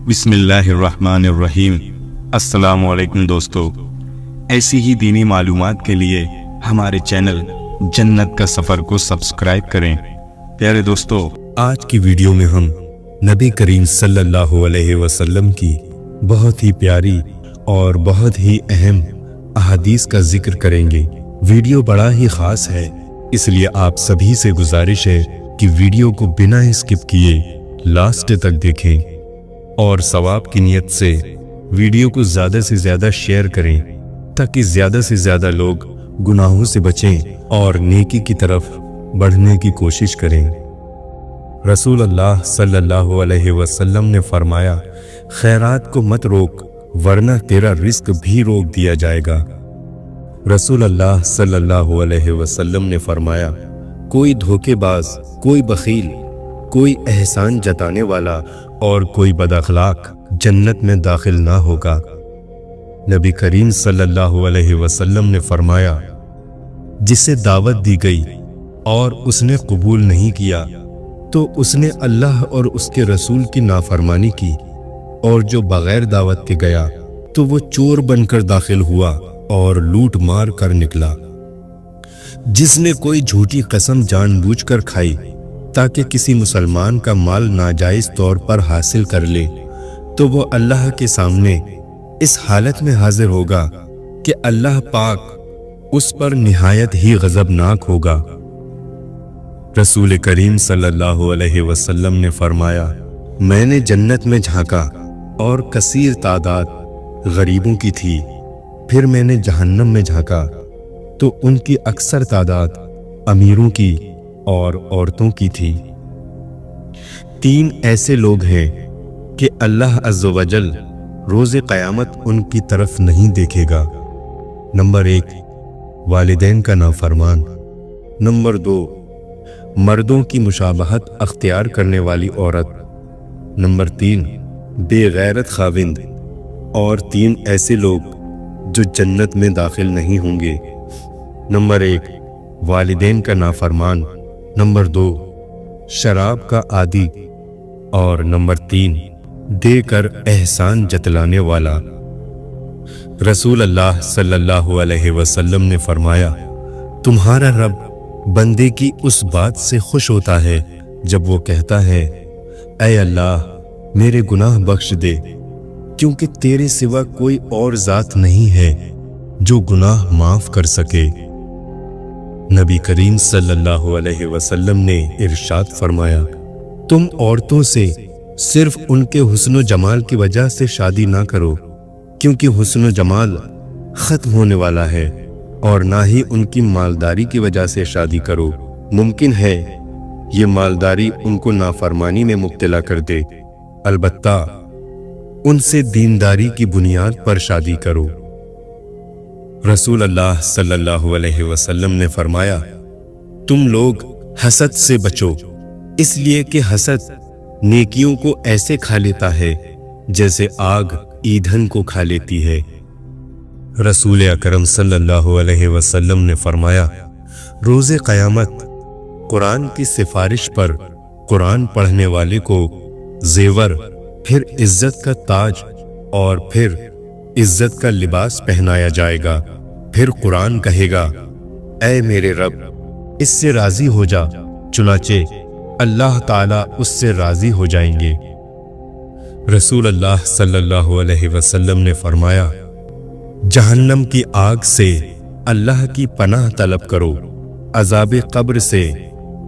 بسم اللہ الرحمن الرحیم۔ السلام علیکم دوستو، ایسی ہی دینی معلومات کے لیے ہمارے چینل جنت کا سفر کو سبسکرائب کریں۔ پیارے دوستو، آج کی ویڈیو میں ہم نبی کریم صلی اللہ علیہ وسلم کی بہت ہی پیاری اور بہت ہی اہم احادیث کا ذکر کریں گے۔ ویڈیو بڑا ہی خاص ہے، اس لیے آپ سبھی سے گزارش ہے کہ ویڈیو کو بنا اسکپ کیے لاسٹ تک دیکھیں اور ثواب کی نیت سے ویڈیو کو زیادہ سے زیادہ شیئر کریں تاکہ زیادہ سے زیادہ لوگ گناہوں سے بچیں اور نیکی کی طرف بڑھنے کی کوشش کریں۔ رسول اللہ صلی اللہ علیہ وسلم نے فرمایا، خیرات کو مت روک ورنہ تیرا رزق بھی روک دیا جائے گا۔ رسول اللہ صلی اللہ علیہ وسلم نے فرمایا، کوئی دھوکے باز، کوئی بخیل، کوئی احسان جتانے والا اور کوئی بد اخلاق جنت میں داخل نہ ہوگا۔ نبی کریم صلی اللہ علیہ وسلم نے فرمایا، جسے دعوت دی گئی اور اس نے قبول نہیں کیا تو اس نے اللہ اور اس کے رسول کی نافرمانی کی، اور جو بغیر دعوت کے گیا تو وہ چور بن کر داخل ہوا اور لوٹ مار کر نکلا۔ جس نے کوئی جھوٹی قسم جان بوجھ کر کھائی تاکہ کسی مسلمان کا مال ناجائز طور پر حاصل کر لے تو وہ اللہ کے سامنے اس حالت میں حاضر ہوگا کہ اللہ پاک اس پر نہایت ہی غضبناک ہوگا۔ رسول کریم صلی اللہ علیہ وسلم نے فرمایا، میں نے جنت میں جھانکا اور کثیر تعداد غریبوں کی تھی، پھر میں نے جہنم میں جھانکا تو ان کی اکثر تعداد امیروں کی اور عورتوں کی تھی۔ تین ایسے لوگ ہیں کہ اللہ عز و جل روز قیامت ان کی طرف نہیں دیکھے گا۔ نمبر 1، والدین کا نافرمان۔ نمبر 2، مردوں کی مشابہت اختیار کرنے والی عورت۔ نمبر 3، بے غیرت خاوند۔ اور 3 ایسے لوگ جو جنت میں داخل نہیں ہوں گے۔ نمبر 1، والدین کا نافرمان۔ نمبر 2، شراب کا عادی۔ اور نمبر 3، دے کر احسان جتلانے والا۔ رسول اللہ صلی اللہ علیہ وسلم نے فرمایا، تمہارا رب بندے کی اس بات سے خوش ہوتا ہے جب وہ کہتا ہے، اے اللہ میرے گناہ بخش دے، کیونکہ تیرے سوا کوئی اور ذات نہیں ہے جو گناہ معاف کر سکے۔ نبی کریم صلی اللہ علیہ وسلم نے ارشاد فرمایا، تم عورتوں سے صرف ان کے حسن و جمال کی وجہ سے شادی نہ کرو، کیونکہ حسن و جمال ختم ہونے والا ہے، اور نہ ہی ان کی مالداری کی وجہ سے شادی کرو، ممکن ہے یہ مالداری ان کو نافرمانی میں مبتلا کر دے، البتہ ان سے دینداری کی بنیاد پر شادی کرو۔ رسول اللہ صلی اللہ علیہ وسلم نے فرمایا، تم لوگ حسد سے بچو، اس لیے کہ حسد نیکیوں کو ایسے کھا لیتا ہے جیسے آگ ایندھن کو کھا لیتی ہے۔ رسول اکرم صلی اللہ علیہ وسلم نے فرمایا، روز قیامت قرآن کی سفارش پر قرآن پڑھنے والے کو زیور، پھر عزت کا تاج اور پھر عزت کا لباس پہنایا جائے گا۔ پھر قرآن کہے گا، اے میرے رب اس سے راضی ہو جا، چنانچہ اللہ تعالیٰ اس سے راضی ہو جائیں گے۔ رسول اللہ صلی اللہ علیہ وسلم نے فرمایا، جہنم کی آگ سے اللہ کی پناہ طلب کرو، عذاب قبر سے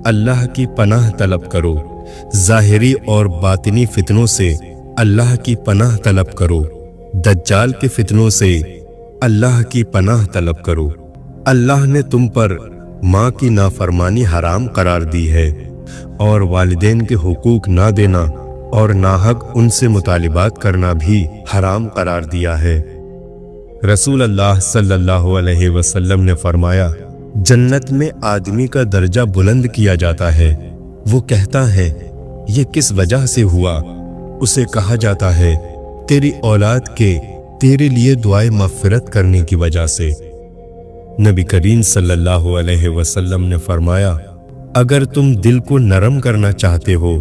اللہ کی پناہ طلب کرو، ظاہری اور باطنی فتنوں سے اللہ کی پناہ طلب کرو، دجال کے فتنوں سے اللہ کی پناہ طلب کرو۔ اللہ نے تم پر ماں کی نافرمانی حرام قرار دی ہے، اور والدین کے حقوق نہ دینا اور ناحق ان سے مطالبات کرنا بھی حرام قرار دیا ہے۔ رسول اللہ صلی اللہ علیہ وسلم نے فرمایا، جنت میں آدمی کا درجہ بلند کیا جاتا ہے، وہ کہتا ہے، یہ کس وجہ سے ہوا؟ اسے کہا جاتا ہے، تیری اولاد کے تیرے لیے دعائے مغفرت کرنے کی وجہ سے۔ نبی کریم صلی اللہ علیہ وسلم نے فرمایا، اگر تم دل کو نرم کرنا چاہتے ہو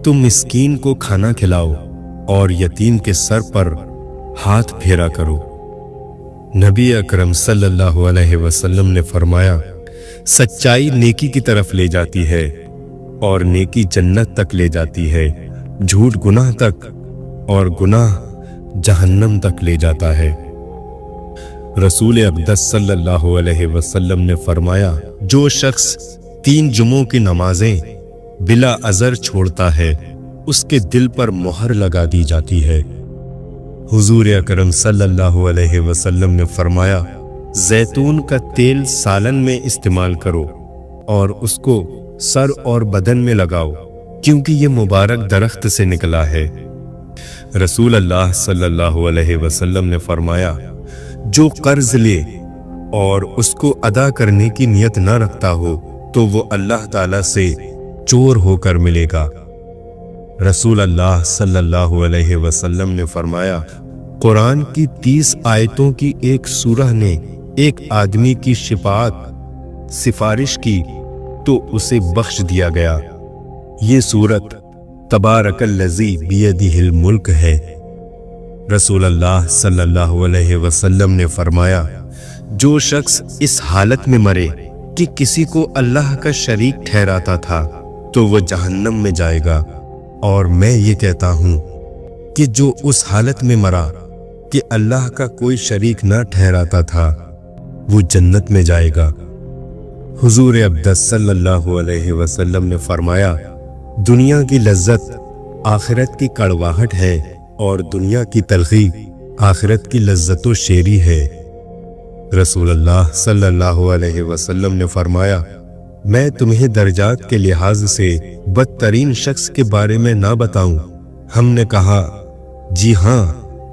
تو مسکین کو کھانا کھلاؤ، اور یتیم کے سر پر ہاتھ پھیرا کرو۔ نبی اکرم صلی اللہ علیہ وسلم نے فرمایا، سچائی نیکی کی طرف لے جاتی ہے اور نیکی جنت تک لے جاتی ہے، جھوٹ گناہ تک اور گناہ جہنم تک لے جاتا ہے۔ رسول اقدس صلی اللہ علیہ وسلم نے فرمایا، جو شخص 3 جمعوں کی نمازیں بلا عذر چھوڑتا ہے اس کے دل پر مہر لگا دی جاتی ہے۔ حضور اکرم صلی اللہ علیہ وسلم نے فرمایا، زیتون کا تیل سالن میں استعمال کرو اور اس کو سر اور بدن میں لگاؤ، کیونکہ یہ مبارک درخت سے نکلا ہے۔ رسول اللہ صلی اللہ علیہ وسلم نے فرمایا، جو قرض لے اور اس کو ادا کرنے کی نیت نہ رکھتا ہو تو وہ اللہ تعالیٰ سے چور ہو کر ملے گا۔ رسول اللہ صلی اللہ علیہ وسلم نے فرمایا، قرآن کی 30 آیتوں کی ایک سورہ نے ایک آدمی کی شفاعت سفارش کی تو اسے بخش دیا گیا۔ یہ سورت تبارک الذی بیدہ الملک ہے۔ رسول اللہ صلی اللہ علیہ وسلم نے فرمایا، جو شخص اس حالت میں مرے کہ کسی کو اللہ کا شریک ٹھہراتا تھا تو وہ جہنم میں جائے گا، اور میں یہ کہتا ہوں کہ جو اس حالت میں مرا کہ اللہ کا کوئی شریک نہ ٹھہراتا تھا وہ جنت میں جائے گا۔ حضور اقدس صلی اللہ علیہ وسلم نے فرمایا، دنیا کی لذت آخرت کی کڑواہٹ ہے اور دنیا کی تلخی آخرت کی لذت و شیری ہے۔ رسول اللہ صلی اللہ علیہ وسلم نے فرمایا، میں تمہیں درجات کے لحاظ سے بدترین شخص کے بارے میں نہ بتاؤں؟ ہم نے کہا، جی ہاں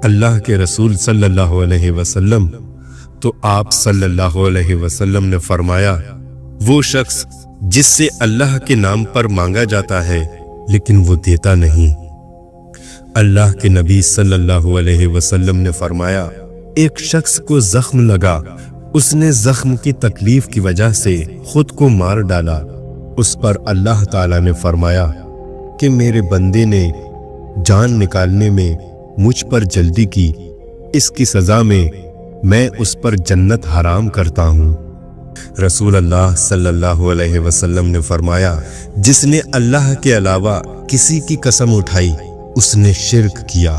اللہ کے رسول صلی اللہ علیہ وسلم۔ تو آپ صلی اللہ علیہ وسلم نے فرمایا، وہ شخص جس سے اللہ کے نام پر مانگا جاتا ہے لیکن وہ دیتا نہیں۔ اللہ کے نبی صلی اللہ علیہ وسلم نے فرمایا، ایک شخص کو زخم لگا، اس نے زخم کی تکلیف کی وجہ سے خود کو مار ڈالا۔ اس پر اللہ تعالیٰ نے فرمایا کہ میرے بندے نے جان نکالنے میں مجھ پر جلدی کی، اس کی سزا میں اس پر جنت حرام کرتا ہوں۔ رسول اللہ صلی اللہ علیہ وسلم نے فرمایا، جس نے اللہ کے علاوہ کسی کی قسم اٹھائی اس نے شرک کیا۔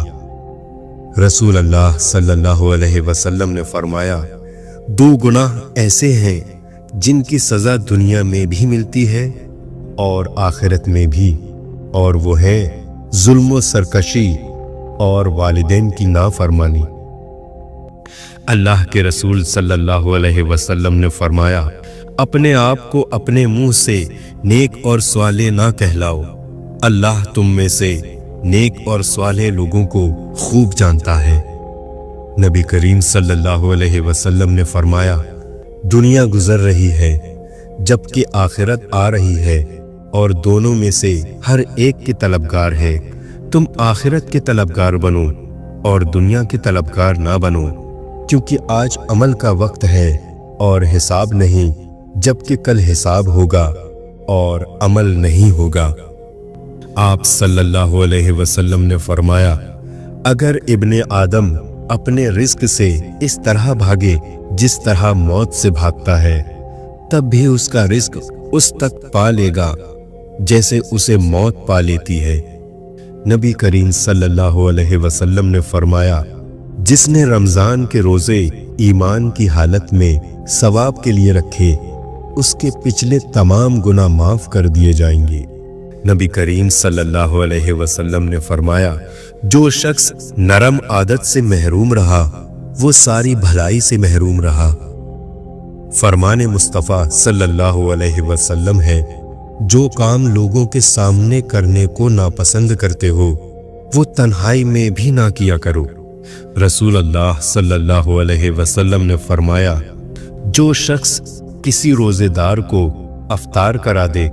رسول اللہ صلی اللہ علیہ وسلم نے فرمایا، 2 گناہ ایسے ہیں جن کی سزا دنیا میں بھی ملتی ہے اور آخرت میں بھی، اور وہ ہے ظلم و سرکشی اور والدین کی نافرمانی۔ اللہ کے رسول صلی اللہ علیہ وسلم نے فرمایا، اپنے آپ کو اپنے منہ سے نیک اور صالح نہ کہلاؤ، اللہ تم میں سے نیک اور صالح لوگوں کو خوب جانتا ہے۔ نبی کریم صلی اللہ علیہ وسلم نے فرمایا، دنیا گزر رہی ہے جبکہ آخرت آ رہی ہے، اور دونوں میں سے ہر ایک کے طلبگار ہے۔ تم آخرت کے طلبگار بنو اور دنیا کے طلبگار نہ بنو، کیونکہ آج عمل کا وقت ہے اور حساب نہیں، جبکہ کل حساب ہوگا اور عمل نہیں ہوگا۔ آپ صلی اللہ علیہ وسلم نے فرمایا، اگر ابن آدم اپنے رزق سے اس طرح بھاگے جس طرح موت سے بھاگتا ہے، تب بھی اس کا رزق اس تک پا لے گا جیسے اسے موت پا لیتی ہے۔ نبی کریم صلی اللہ علیہ وسلم نے فرمایا، جس نے رمضان کے روزے ایمان کی حالت میں ثواب کے لیے رکھے، اس کے پچھلے تمام گناہ معاف کر دیے جائیں گے۔ نبی کریم صلی اللہ علیہ وسلم نے فرمایا، جو شخص نرم عادت سے محروم رہا وہ ساری بھلائی سے محروم رہا۔ فرمان مصطفیٰ صلی اللہ علیہ وسلم ہے، جو کام لوگوں کے سامنے کرنے کو ناپسند کرتے ہو وہ تنہائی میں بھی نہ کیا کرو۔ رسول اللہ صلی اللہ علیہ وسلم نے فرمایا، جو شخص کسی روزے دار کو افطار کرا دے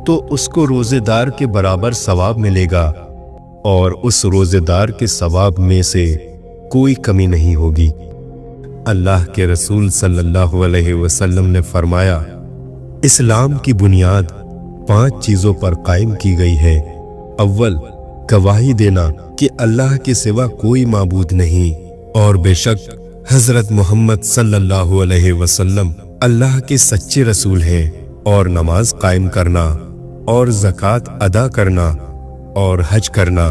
تو اس کو روزے دار کے برابر ثواب ملے گا، اور اس روزے دار کے ثواب میں سے کوئی کمی نہیں ہوگی۔ اللہ کے رسول صلی اللہ علیہ وسلم نے فرمایا، اسلام کی بنیاد 5 چیزوں پر قائم کی گئی ہے۔ اول، गवाही देना कि अल्लाह के सिवा कोई माबूद नहीं और बेशक हजरत मोहम्मद सल्लल्लाहु अलैहि वसल्लम अल्लाह के सच्चे रसूल हैं, और नमाज कायम करना और ज़कात अदा करना और हज करना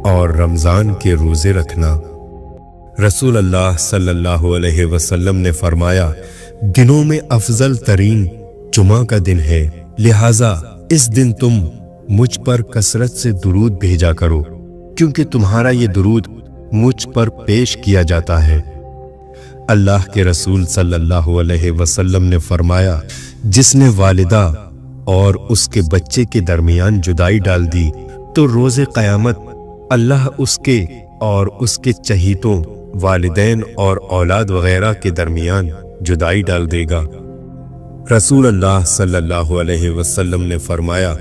और रमज़ान के रोज़े रखना। रसूल अल्लाह सल्लल्लाहु अलैहि वसल्लम ने फरमाया, दिनों में अफजल तरीन जुमा का दिन है, लिहाजा इस दिन तुम मुझ पर कसरत से दुरूद भेजा करो, क्योंकि तुम्हारा ये दुरूद मुझ पर पेश किया जाता है। अल्लाह के रसूल सल्लल्लाहु अलैहि वसल्लम ने फरमाया, जिसने वालिदा और उसके बच्चे के दरमियान जुदाई डाल दी तो रोज़े क़यामत अल्लाह उसके और उसके चहीतों, वालिदैन और औलाद वगैरह के दरमियान जुदाई डाल देगा। रसूल अल्लाह सल्लल्लाहु अलैहि वसल्लम ने फरमाया,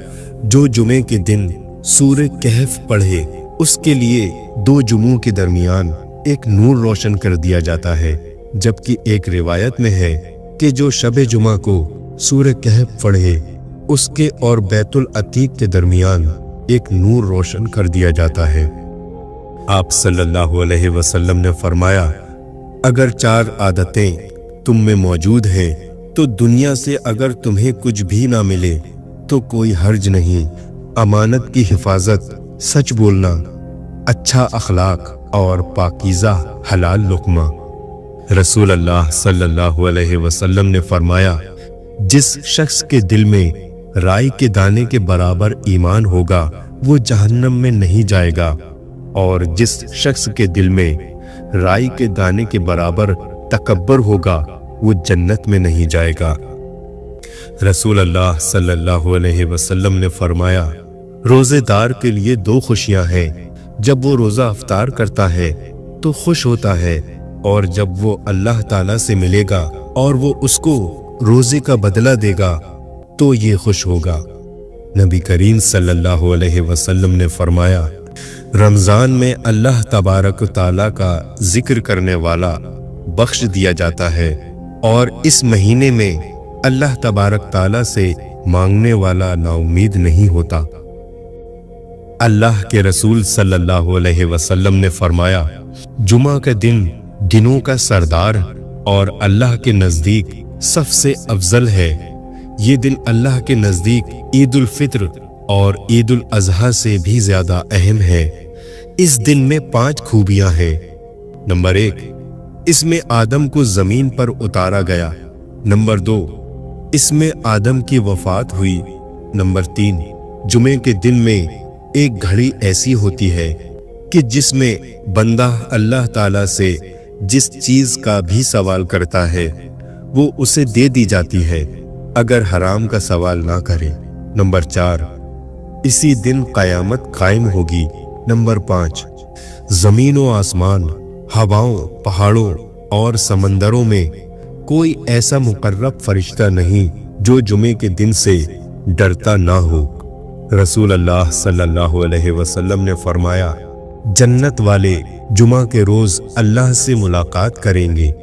जो जुमे के दिन सूरह कहफ पढ़े उसके लिए 2 जुमों के दरमियान एक नूर रोशन कर दिया जाता है, जबकि एक रिवायत में है कि जो शब जुमा को सूरह कहफ पढ़े उसके और बैतुल अतीक के दरमियान एक नूर रोशन कर दिया जाता है। आप सल्लल्लाहु अलैहि वसल्लम ने फरमाया, अगर 4 आदतें तुम में मौजूद हैं तो दुनिया से अगर तुम्हें कुछ भी ना मिले तो कोई हर्ज नहीं। अमानत की हिफाजत, सच बोलना, अच्छा अखलाक और पाकीज़ा हलाल लुक़मा। रसूल अल्लाह सल्लल्लाहु अलैहि वसल्लम ने फरमाया, जिस शख्स के दिल में राई के दाने के बराबर ईमान होगा वो जहन्नम में नहीं जाएगा, और जिस शख्स के दिल में राई के दाने के बराबर तकब्बर होगा वो जन्नत में नहीं जाएगा। रसूल अल्लाह सल्लल्लाहु अलैहि वसल्लम ने फरमाया, रोजेदार के लिए 2 खुशियां हैं, जब वो रोजा अफ्तार करता है तो खुश होता है, और जब वो अल्लाह ताला से मिलेगा और वो उसको रोजे का बदला देगा तो ये खुश होगा। नबी करीम सल्लल्लाहु अलैहि वसल्लम ने फरमाया, रमज़ान में अल्लाह तबारक ताला का जिक्र करने वाला बख्श दिया जाता है, और इस महीने में अल्लाह तबारक ताला से मांगने वाला नाउमीद नहीं होता। अल्लाह के रसूल सल्लल्लाहु अलैहि वसल्लम ने फरमाया, जुमा का दिन दिनों का सरदार और अल्लाह के नज़दीक सबसे अफजल है। ये दिन अल्लाह के नज़दीक ईद उल फित्र और ईद उल अज़हा से भी ज़्यादा अहम है। इस दिन में 5 खूबियां हैं। नंबर 1, इसमें आदम को ज़मीन पर उतारा गया। नंबर 2, इसमें आदम की वफ़ात हुई। नंबर 3, जुमे के दिन में एक घड़ी ऐसी होती है कि जिसमें बंदा अल्लाह ताला से जिस चीज़ का भी सवाल करता है वो उसे दे दी जाती है, अगर हराम का सवाल ना करे। नंबर 4, इसी दिन क़यामत कायम होगी। नंबर 5, ज़मीन व आसमान, हवाओं, पहाड़ों और समंदरों में कोई ऐसा मुकर्रब फरिश्ता नहीं जो जुमे के दिन से डरता ना हो। रसूल अल्लाह सल्लल्लाहु अलैहि वसल्लम ने फरमाया, जन्नत वाले जुमा के रोज़ अल्लाह से मुलाकात करेंगे।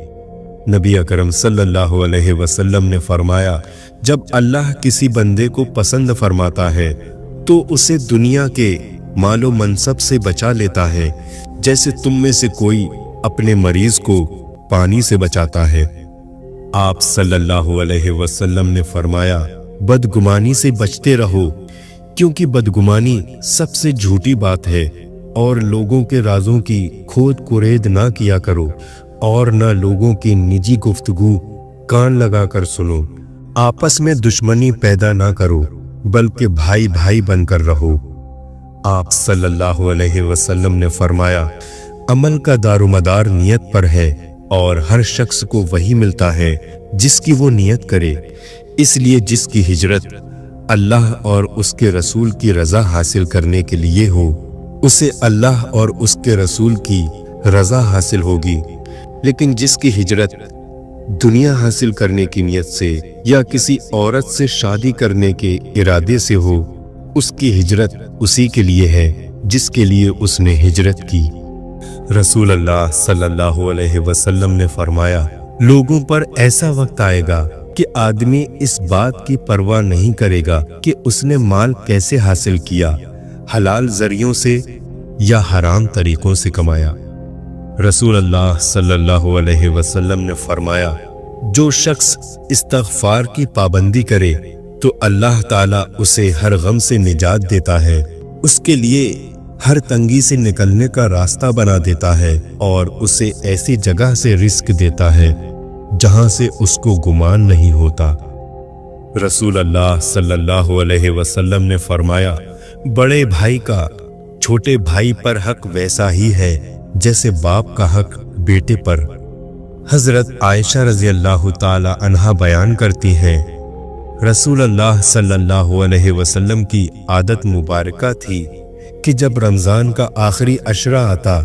नबी अकरम सल्लल्लाहु अलैहि वसल्लम ने फरमाया, जब अल्लाह किसी बंदे को पसंद फरमाता है तो उसे दुनिया के मालो मनसब से बचा लेता है, जैसे तुम में से कोई अपने मरीज को पानी से बचाता है। आप सल्लल्लाहु अलैहि वसल्लम ने फरमाया, बदगुमानी से बचते रहो, क्योंकि बदगुमानी सबसे झूठी बात है, और लोगों के राजों की खोद कुरेद ना किया करो, और न लोगों की निजी गुफ्तगू कान लगाकर सुनो। आपस में दुश्मनी पैदा ना करो, बल्कि भाई भाई बनकर रहो। आप सल्लल्लाहु अलैहि वसल्लम ने फरमाया, अमल का दारोमदार नियत पर है, और हर शख्स को वही मिलता है जिसकी वो नियत करे। इसलिए जिसकी हिजरत अल्लाह और उसके रसूल की रज़ा हासिल करने के लिए हो, उसे अल्लाह और उसके रसूल की रज़ा हासिल होगी। लेकिन जिसकी हिजरत दुनिया हासिल करने की नियत से या किसी औरत से शादी करने के इरादे से हो, उसकी हिजरत उसी के लिए है जिसके लिए उसने हिजरत की। रसूल अल्लाह सल्लल्लाहु अलैहि वसल्लम ने फरमाया, लोगों पर ऐसा वक्त आएगा कि आदमी इस बात की परवाह नहीं करेगा कि उसने माल कैसे हासिल किया, हलाल जरियों से या हराम तरीकों से कमाया। रसूल अल्लाह सल्लल्लाहु अलैहि वसल्लम ने फरमाया, जो शख्स इस्तग़फ़ार की पाबंदी करे तो अल्लाह ताला उसे हर गम से निजात देता है, उसके लिए हर तंगी से निकलने का रास्ता बना देता है और उसे ऐसी जगह से रिस्क देता है जहां से उसको गुमान नहीं होता। रसूल अल्लाह सल्लल्लाहु अलैहि वसल्लम ने फरमाया, बड़े भाई का छोटे भाई पर हक वैसा ही है जैसे बाप का हक बेटे पर। हजरत आयशा रज़ी अल्लाह ताला अन्हा बयान करती हैं, रसूल अल्लाह सल्लल्लाहु अलैहि वसल्लम की आदत मुबारका थी कि जब रमज़ान का आखिरी अशरा आता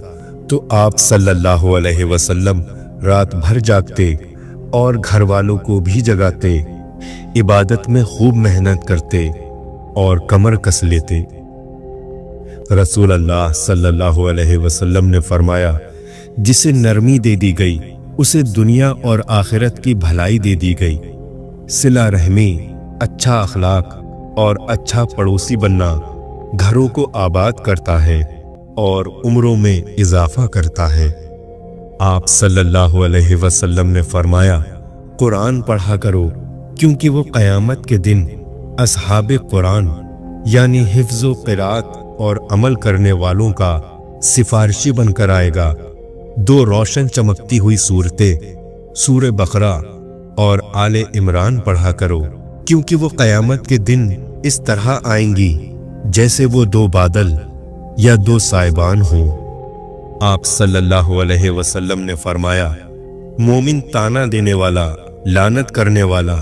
तो आप सल्लल्लाहु अलैहि वसल्लम रात भर जागते और घर वालों को भी जगाते, इबादत में खूब मेहनत करते और कमर कस लेते। रसूल अल्लाह सल्लल्लाहु अलैहि वसल्लम ने फरमाया, जिसे नरमी दे दी गई उसे दुनिया और आखिरत की भलाई दे दी गई। सिला रहमी, अच्छा अखलाक और अच्छा पड़ोसी बनना घरों को आबाद करता है और उम्रों में इजाफा करता है। आप सल्लल्लाहु अलैहि वसल्लम ने फरमाया, कुरान पढ़ा करो क्योंकि वो क़यामत के दिन असहाबे कुरान यानी हिफ्ज़ो क़िरात और अमल करने वालों का सिफारिशी बनकर आएगा। दो रोशन चमकती हुई सूरतें सूरे बकरा और आले इमरान पढ़ा करो क्योंकि वो क़यामत के दिन इस तरह आएंगी जैसे वो दो बादल या दो साइबान हों। आप सल्लल्लाहु अलैहि वसल्लम ने फरमाया, मोमिन ताना देने वाला, लानत करने वाला,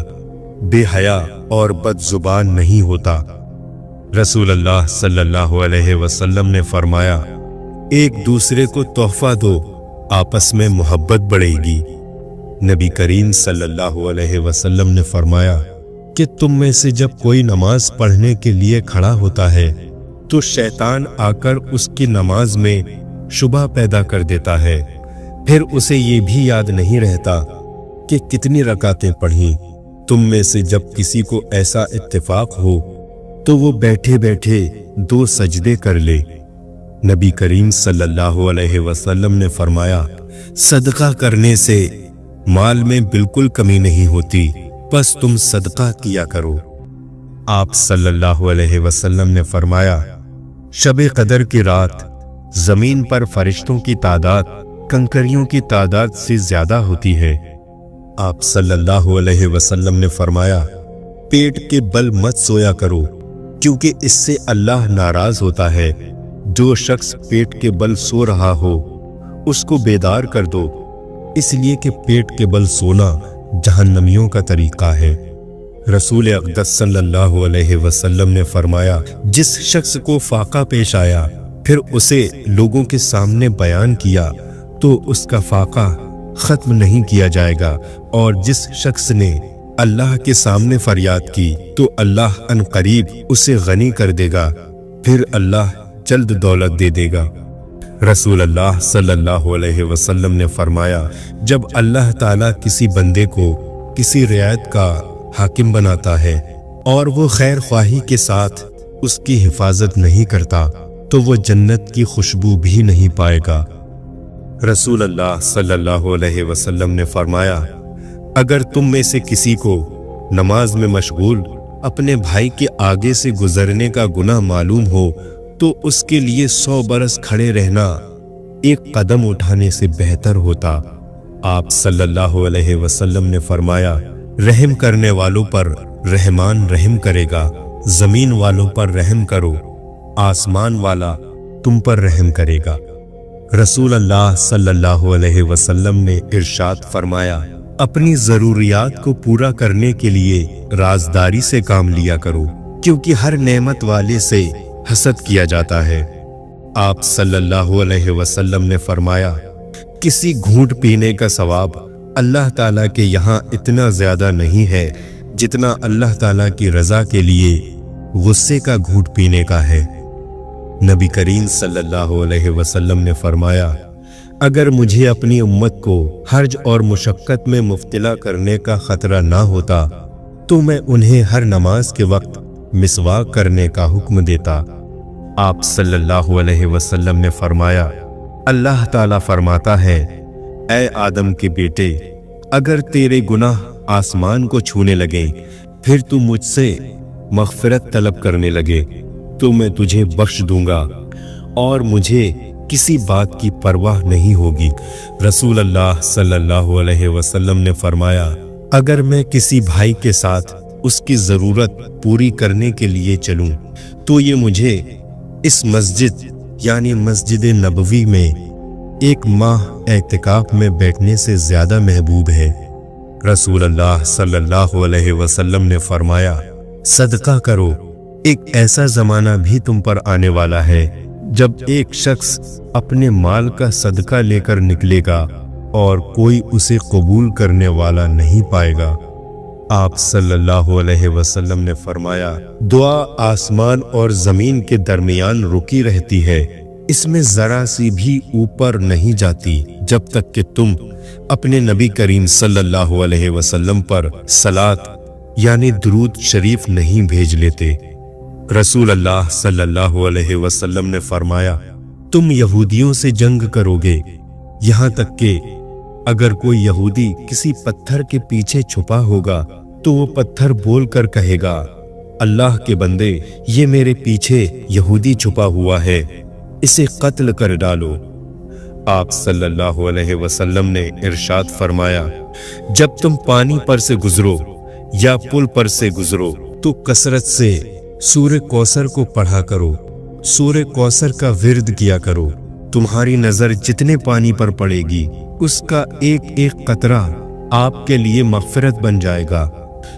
बेहया और बदजुबान नहीं होता। रसूल अल्लाह सल्लल्लाहु अलैहि वसल्लम ने फरमाया, एक दूसरे को तोहफा दो, आपस में मोहब्बत बढ़ेगी। नबी करीम सल्लल्लाहु अलैहि वसल्लम ने फरमाया कि तुम में से जब कोई नमाज पढ़ने के लिए खड़ा होता है तो शैतान आकर उसकी नमाज में शुबह पैदा कर देता है, फिर उसे ये भी याद नहीं रहता कि कितनी रकातें पढ़ी। तुम में से जब किसी को ऐसा इत्तेफाक हो तो वो बैठे बैठे दो सजदे कर ले। नबी करीम सल्लल्लाहु अलैहि वसल्लम ने फरमाया, सदका करने से माल में बिल्कुल कमी नहीं होती, बस तुम सदका किया करो। आप सल्लल्लाहु अलैहि वसल्लम ने फरमाया, शब कदर की रात जमीन पर फरिश्तों की तादाद कंकरियों की तादाद से ज्यादा होती है। आप सल्लल्लाहु अलैहि वसल्लम ने फरमाया, पेट के बल मत सोया करो क्योंकि इससे अल्लाह नाराज होता है। जो शख्स पेट के बल सो रहा हो उसको बेदार कर दो, इसलिए कि पेट के बल सोना जहन्नमियों का तरीका है। रसूल अक़दस सल्लल्लाहु अलैहि वसल्लम ने फरमाया, जिस शख्स को फाका पेश आया फिर उसे लोगों के सामने बयान किया तो उसका फाका खत्म नहीं किया जाएगा, और जिस शख्स ने अल्लाह के सामने फरियाद की तो अल्लाह अनकरीब उसे गनी कर देगा, फिर अल्लाह जल्द दौलत दे देगा। रसूल अल्लाह सल्लल्लाहु अलैहि वसल्लम ने फरमाया, जब अल्लाह ताला किसी बंदे को किसी रियायत का हाकिम बनाता है और वो खैर ख्वाही के साथ उसकी हिफाजत नहीं करता तो वो जन्नत की खुशबू भी नहीं पाएगा। रसूल अल्लाह सल्लल्लाहु अलैहि वसल्लम ने फरमाया, अगर तुम में से किसी को नमाज में मशगूल अपने भाई के आगे से गुजरने का गुनाह मालूम हो तो उसके लिए 100 बरस खड़े रहना एक कदम उठाने से बेहतर होता। आप सल्लल्लाहु अलैहि वसल्लम ने फरमाया, रहम करने वालों पर रहमान रहम करेगा, जमीन वालों पर रहम करो, आसमान वाला तुम पर रहम करेगा। रसूल अल्लाह सल्लल्लाहु अलैहि वसल्लम ने इरशाद फरमाया, अपनी जरूरियात को पूरा करने के लिए राजदारी से काम लिया करो क्योंकि हर नेमत वाले से हसद किया जाता है। आप सल्लल्लाहु अलैहि वसल्लम ने फरमाया, किसी घूंट पीने का सवाब अल्लाह ताला के यहाँ इतना ज्यादा नहीं है जितना अल्लाह ताला की रजा के लिए गुस्से का घूंट पीने का है। नबी करीम सल्लल्लाहु अलैहि वसल्लम ने फरमाया, अगर मुझे अपनी उम्मत को हर्ज और मुशक्कत में मुब्तला करने का खतरा ना होता तो मैं उन्हें हर नमाज के वक्त मिसवाक करने का हुक्म देता। آپ صلی اللہ علیہ وسلم نے فرمایا، اللہ تعالیٰ فرماتا ہے، اے آدم کے بیٹے، اگر تیرے گناہ آسمان کو چھونے لگیں پھر تو مجھ سے مغفرت طلب کرنے لگے تو میں تجھے بخش دوں گا اور مجھے کسی بات کی پرواہ نہیں ہوگی۔ رسول اللہ صلی اللہ علیہ وسلم نے فرمایا، اگر میں کسی بھائی کے ساتھ اس کی ضرورت پوری کرنے کے لیے چلوں تو یہ مجھے اس مسجد یعنی مسجد نبوی میں 1 ماہ اعتکاف میں بیٹھنے سے زیادہ محبوب ہے۔ رسول اللہ صلی اللہ علیہ وسلم نے فرمایا، صدقہ کرو، ایک ایسا زمانہ بھی تم پر آنے والا ہے جب ایک شخص اپنے مال کا صدقہ لے کر نکلے گا اور کوئی اسے قبول کرنے والا نہیں پائے گا۔ آپ صلی اللہ علیہ وسلم نے فرمایا، دعا آسمان اور زمین کے درمیان رکی رہتی ہے، اس میں ذرا سی بھی اوپر نہیں جاتی جب تک کہ تم اپنے نبی کریم صلی اللہ علیہ وسلم پر صلاۃ یعنی درود شریف نہیں بھیج لیتے۔ رسول اللہ صلی اللہ علیہ وسلم نے فرمایا، تم یہودیوں سے جنگ کرو گے یہاں تک کہ اگر کوئی یہودی کسی پتھر کے پیچھے چھپا ہوگا تو وہ پتھر بول کر کہے گا، اللہ کے بندے، یہ میرے پیچھے یہودی چھپا ہوا ہے، اسے قتل کر ڈالو۔ آپ صلی اللہ علیہ وسلم نے ارشاد فرمایا، جب تم پانی پر سے گزرو یا پل پر سے گزرو تو کثرت سے سورہ کوثر کو پڑھا کرو، سورہ کوثر کا ورد کیا کرو، تمہاری نظر جتنے پانی پر پڑے گی اس کا ایک ایک قطرہ آپ کے لیے مغفرت بن جائے گا۔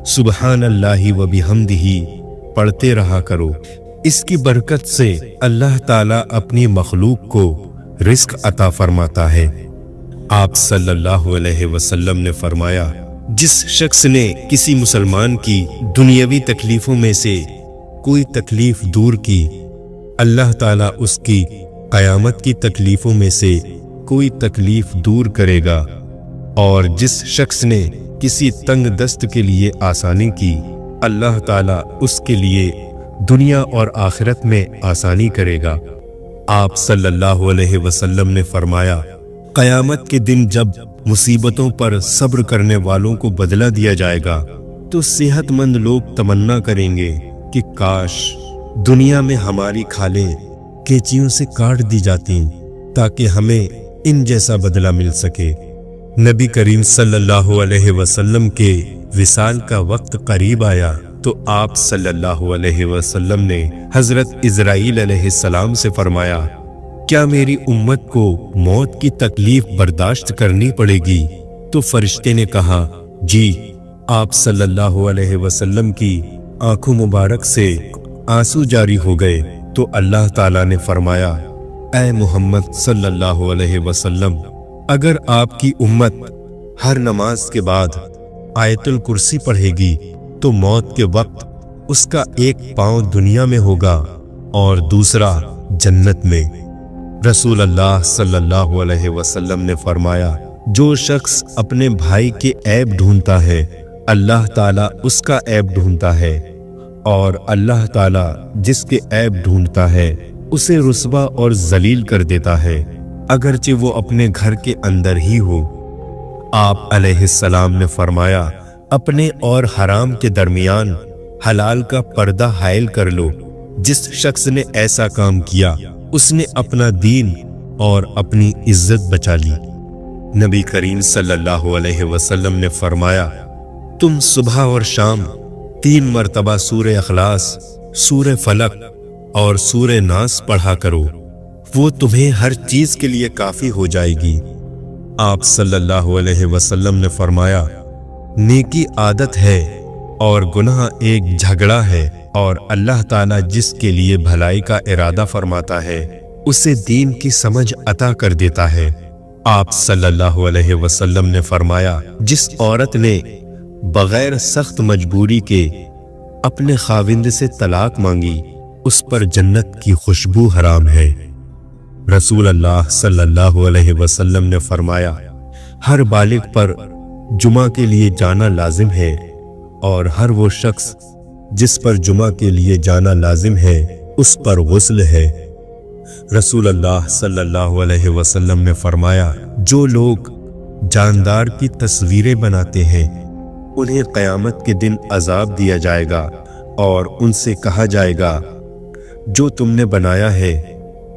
سبحان اللہ و بحمدہ پڑھتے رہا کرو، اس کی برکت سے اللہ تعالیٰ اپنی مخلوق کو رزق عطا فرماتا ہے۔ آپ صلی اللہ علیہ وسلم نے فرمایا، جس شخص نے کسی مسلمان کی دنیاوی تکلیفوں میں سے کوئی تکلیف دور کی، اللہ تعالیٰ اس کی قیامت کی تکلیفوں میں سے کوئی تکلیف دور کرے گا، اور جس شخص نے کسی تنگ دست کے لیے آسانی کی، اللہ تعالیٰ اس کے لیے دنیا اور آخرت میں آسانی کرے گا۔ آپ صلی اللہ علیہ وسلم نے فرمایا، قیامت کے دن جب مصیبتوں پر صبر کرنے والوں کو بدلہ دیا جائے گا تو صحت مند لوگ تمنا کریں گے کہ کاش دنیا میں ہماری کھالیں کینچیوں سے کاٹ دی جاتی تاکہ ہمیں ان جیسا بدلہ مل سکے۔ نبی کریم صلی اللہ علیہ وسلم کے وصال کا وقت قریب آیا تو آپ صلی اللہ علیہ وسلم نے حضرت اسرائیل علیہ السلام سے فرمایا، کیا میری امت کو موت کی تکلیف برداشت کرنی پڑے گی؟ تو فرشتے نے کہا، جی۔ آپ صلی اللہ علیہ وسلم کی آنکھوں مبارک سے آنسو جاری ہو گئے تو اللہ تعالیٰ نے فرمایا، اے محمد صلی اللہ علیہ وسلم، اگر آپ کی امت ہر نماز کے بعد آیت الکرسی پڑھے گی تو موت کے وقت اس کا ایک پاؤں دنیا میں ہوگا اور دوسرا جنت میں۔ رسول اللہ صلی اللہ علیہ وسلم نے فرمایا، جو شخص اپنے بھائی کے عیب ڈھونڈتا ہے اللہ تعالیٰ اس کا عیب ڈھونڈتا ہے، اور اللہ تعالیٰ جس کے عیب ڈھونڈتا ہے اسے رسوا اور ذلیل کر دیتا ہے، اگرچہ وہ اپنے گھر کے اندر ہی ہو۔ آپ علیہ السلام نے فرمایا، اپنے اور حرام کے درمیان حلال کا پردہ حائل کر لو۔ جس شخص نے ایسا کام کیا اس نے اپنا دین اور اپنی عزت بچا لی۔ نبی کریم صلی اللہ علیہ وسلم نے فرمایا، تم صبح اور شام 3 مرتبہ سورہ اخلاص، سورہ فلق اور سورہ ناس پڑھا کرو، وہ تمہیں ہر چیز کے لیے کافی ہو جائے گی۔ آپ صلی اللہ علیہ وسلم نے فرمایا، نیکی عادت ہے اور گناہ ایک جھگڑا ہے، اور اللہ تعالیٰ جس کے لیے بھلائی کا ارادہ فرماتا ہے اسے دین کی سمجھ عطا کر دیتا ہے۔ آپ صلی اللہ علیہ وسلم نے فرمایا، جس عورت نے بغیر سخت مجبوری کے اپنے خاوند سے طلاق مانگی اس پر جنت کی خوشبو حرام ہے۔ رسول اللہ صلی اللہ علیہ وسلم نے فرمایا، ہر بالغ پر جمعہ کے لیے جانا لازم ہے، اور ہر وہ شخص جس پر جمعہ کے لیے جانا لازم ہے उस पर गुस्ल है। रसूल अल्लाह सल्लल्लाहु अलैहि वसल्लम ने फरमाया, जो लोग जानदार की तस्वीरें बनाते हैं उन्हें क़यामत के दिन अजाब दिया जाएगा और उनसे कहा जाएगा, जो तुमने बनाया है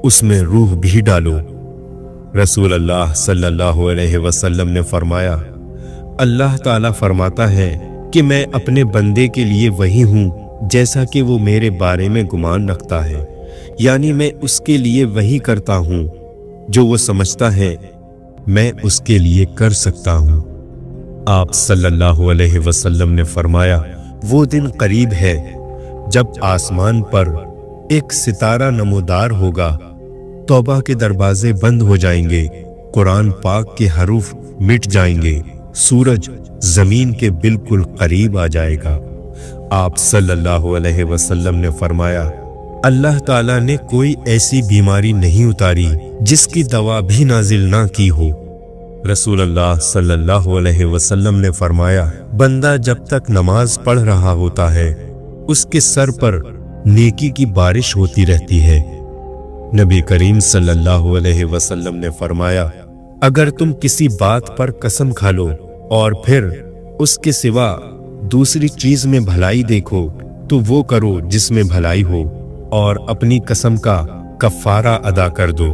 उसमें रूह भी डालो। रसूल अल्लाह सल्लल्लाहु अलैहि वसल्लम ने फरमाया, अल्लाह ताला फरमाता है कि मैं अपने बंदे के लिए वही हूँ जैसा कि वो मेरे बारे में गुमान रखता है, यानी मैं उसके लिए वही करता हूँ जो वो समझता है मैं उसके लिए कर सकता हूँ। आप सल्लल्लाहु अलैहि वसल्लम ने फरमाया, वो दिन करीब है जब आसमान पर एक सितारा नमोदार होगा, तौबा के दरवाजे बंद हो जाएंगे, कुरान पाक के हरूफ मिट जाएंगे, सूरज जमीन के बिल्कुल करीब आ जाएगा। आप सल्लल्लाहु अलैहि वसल्लम ने फरमाया, अल्लाह ताला ने कोई ऐसी बीमारी नहीं उतारी जिसकी दवा भी नाजिल ना की हो। रसूल अल्लाह सल्लल्लाहु अलैहि वसल्लम ने फरमाया, बंदा जब तक नमाज पढ़ रहा होता है उसके सर पर नेकी की बारिश होती रहती है। नबी करीम सल्लल्लाहु अलैहि वसल्लम ने फरमाया, अगर तुम किसी बात पर कसम खा लो और फिर उसके सिवा दूसरी चीज में भलाई देखो तो वो करो जिसमें भलाई हो और अपनी कसम का कफारा अदा कर दो।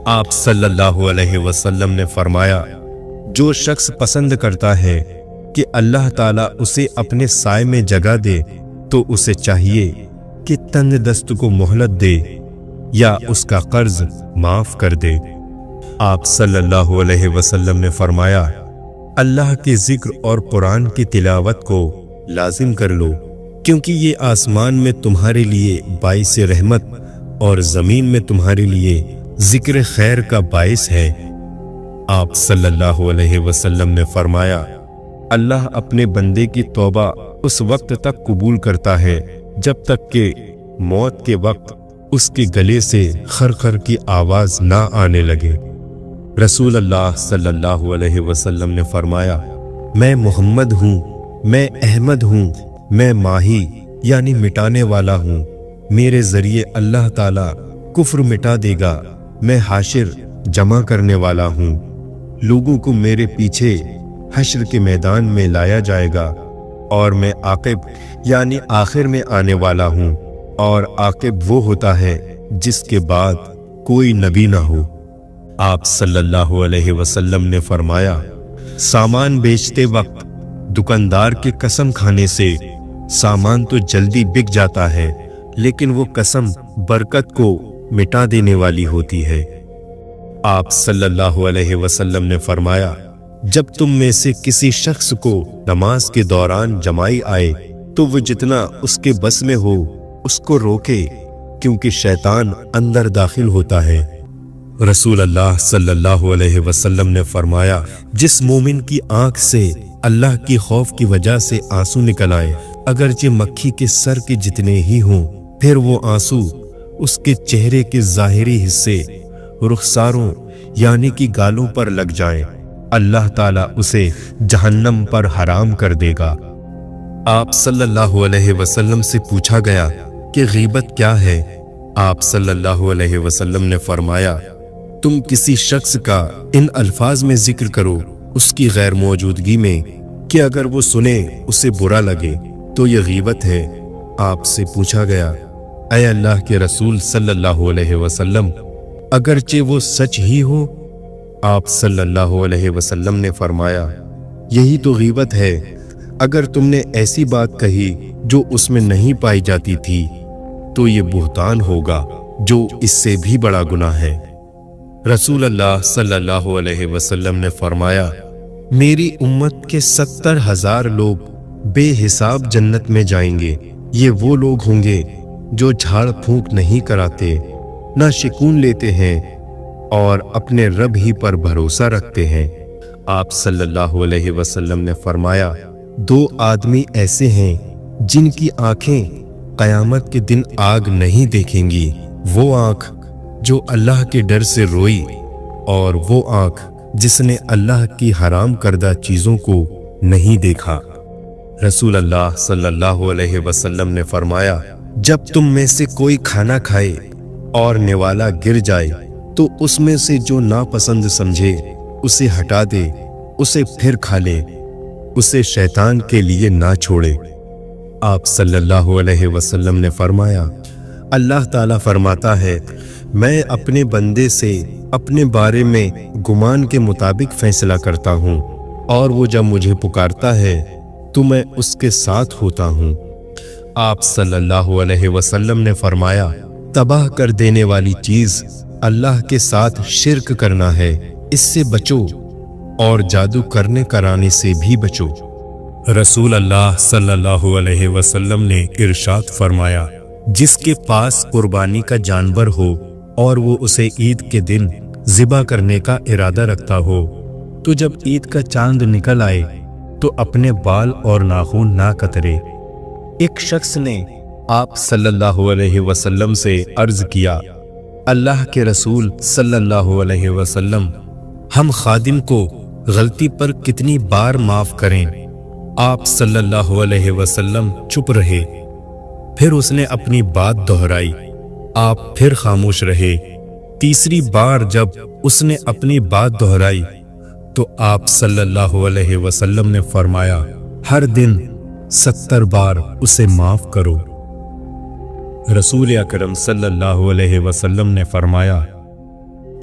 आप सल्लल्लाहु अलैहि वसल्लम ने फरमाया, जो शख्स पसंद करता है कि अल्लाह ताला उसे अपने साए में जगह दे तो उसे चाहिए कि तंग दस्त को मोहलत दे या उसका कर्ज माफ कर दे। आप सल्लल्लाहु अलैहि वसल्लम ने फरमाया, अल्लाह के जिक्र और कुरान की तिलावत को लाजिम कर लो, क्योंकि ये आसमान में तुम्हारे लिए बाइस रहमत और ज़मीन में तुम्हारे लिए जिक्र खैर का बाइस है। आप सल्लल्लाहु अलैहि वसल्लम ने फरमाया, अल्लाह अपने बंदे की तौबा उस वक्त तक कबूल करता है जब तक कि मौत के वक्त उसके गले से खरखर की आवाज ना आने लगे। रसूल अल्लाह सल्लल्लाहु अलैहि वसल्लम ने फरमाया, मैं मोहम्मद हूँ, मैं अहमद हूँ, मैं माही यानी मिटाने वाला हूँ, मेरे जरिए अल्लाह ताला कुफ्र मिटा देगा, मैं हाशिर जमा करने वाला हूँ, लोगों को मेरे पीछे हश्र के मैदान में लाया जाएगा और मैं आकिब यानी आखिर में आने वाला हूँ, और आकिब वो होता है जिसके बाद कोई नबी ना हो। आप सल्लल्लाहु अलैहि वसल्लम ने फरमाया, सामान बेचते वक्त दुकानदार के कसम खाने से सामान तो जल्दी बिक जाता है, लेकिन वो कसम बरकत को मिटा देने वाली होती है। आप सल्लल्लाहु अलैहि वसल्लम ने फरमाया, जब तुम में से किसी शख्स को नमाज के दौरान जमाई आए तो वो जितना उसके बस में हो उसको रोके, क्योंकि शैतान अंदर दाखिल होता है। रसूल अल्लाह सल्लल्लाहु अलैहि वसल्लम ने फरमाया, जिस मोमिन की आंख से अल्लाह की खौफ की वजह से आंसू निकल आए, अगरचे मक्खी के सर के जितने ही हों, फिर वो आंसू उसके चेहरे के ज़ाहिरी हिस्से रुखसारों यानी कि गालों पर लग जाएं, अल्लाह ताला उसे जहन्नम पर हराम कर देगा। आप सल्लल्लाहु अलैहि वसल्लम से पूछा गया कि गीबत क्या है? आप सल्लल्लाहु अलैहि वसल्लम ने फरमाया, तुम किसी शख्स का इन अल्फाज में जिक्र करो उसकी गैर मौजूदगी में कि अगर वो सुने उसे बुरा लगे तो ये गीबत है। आपसे पूछा गया, ऐ अल्लाह के रसूल सल्लल्लाहु अलैहि वसल्लम, अगरचे वो सच ही हो? आप सल्लल्लाहु अलैहि वसल्लम ने फरमाया, यही तो गीबत है, अगर तुमने ऐसी बात कही जो उसमें नहीं पाई जाती थी तो ये बुहतान होगा जो इससे भी बड़ा गुनाह है। रसूल अल्लाह सल्लल्लाहु अलैहि वसल्लम ने फरमाया, मेरी उम्मत के 70,000 लोग बेहिसाब जन्नत में जाएंगे। ये वो लोग होंगे जो झाड़ फूंक नहीं कराते, ना शिकून लेते हैं और अपने रब ही पर भरोसा रखते हैं। आप सल्लल्लाहु अलैहि वसल्लम ने फरमाया, 2 आदमी ऐसे हैं जिनकी आंखें कयामत के दिन आग नहीं देखेंगी, वो आंख जो अल्लाह के डर से रोई और वो आंख जिसने अल्लाह की हराम करदा चीजों को नहीं देखा। रसूल अल्लाह सल्लल्लाहु अलैहि वसल्लम ने फरमाया, جب تم میں سے کوئی کھانا کھائے اور نوالا گر جائے تو اس میں سے جو ناپسند سمجھے اسے ہٹا دے، اسے پھر کھا لے، اسے شیطان کے لیے نہ چھوڑے۔ آپ صلی اللہ علیہ وسلم نے فرمایا، اللہ تعالیٰ فرماتا ہے، میں اپنے بندے سے اپنے بارے میں گمان کے مطابق فیصلہ کرتا ہوں، اور وہ جب مجھے پکارتا ہے تو میں اس کے ساتھ ہوتا ہوں۔ آپ صلی اللہ علیہ وسلم نے فرمایا، تباہ کر دینے والی چیز اللہ کے ساتھ شرک کرنا ہے، اس سے بچو، اور جادو کرنے کرانے سے بھی بچو۔ رسول اللہ صلی اللہ علیہ وسلم نے ارشاد فرمایا، جس کے پاس قربانی کا جانور ہو اور وہ اسے عید کے دن ذبح کرنے کا ارادہ رکھتا ہو، تو جب عید کا چاند نکل آئے تو اپنے بال اور ناخن نہ کترے۔ ایک شخص نے آپ صلی اللہ علیہ وسلم سے عرض کیا، اللہ کے رسول صلی اللہ علیہ وسلم، ہم خادم کو غلطی پر کتنی بار معاف کریں؟ آپ صلی اللہ علیہ وسلم چپ رہے، پھر اس نے اپنی بات دہرائی، آپ پھر خاموش رہے۔ تیسری بار جب اس نے اپنی بات دہرائی تو آپ صلی اللہ علیہ وسلم نے فرمایا، ہر دن 70 بار اسے معاف کرو۔ رسول اکرم صلی اللہ علیہ وسلم نے فرمایا،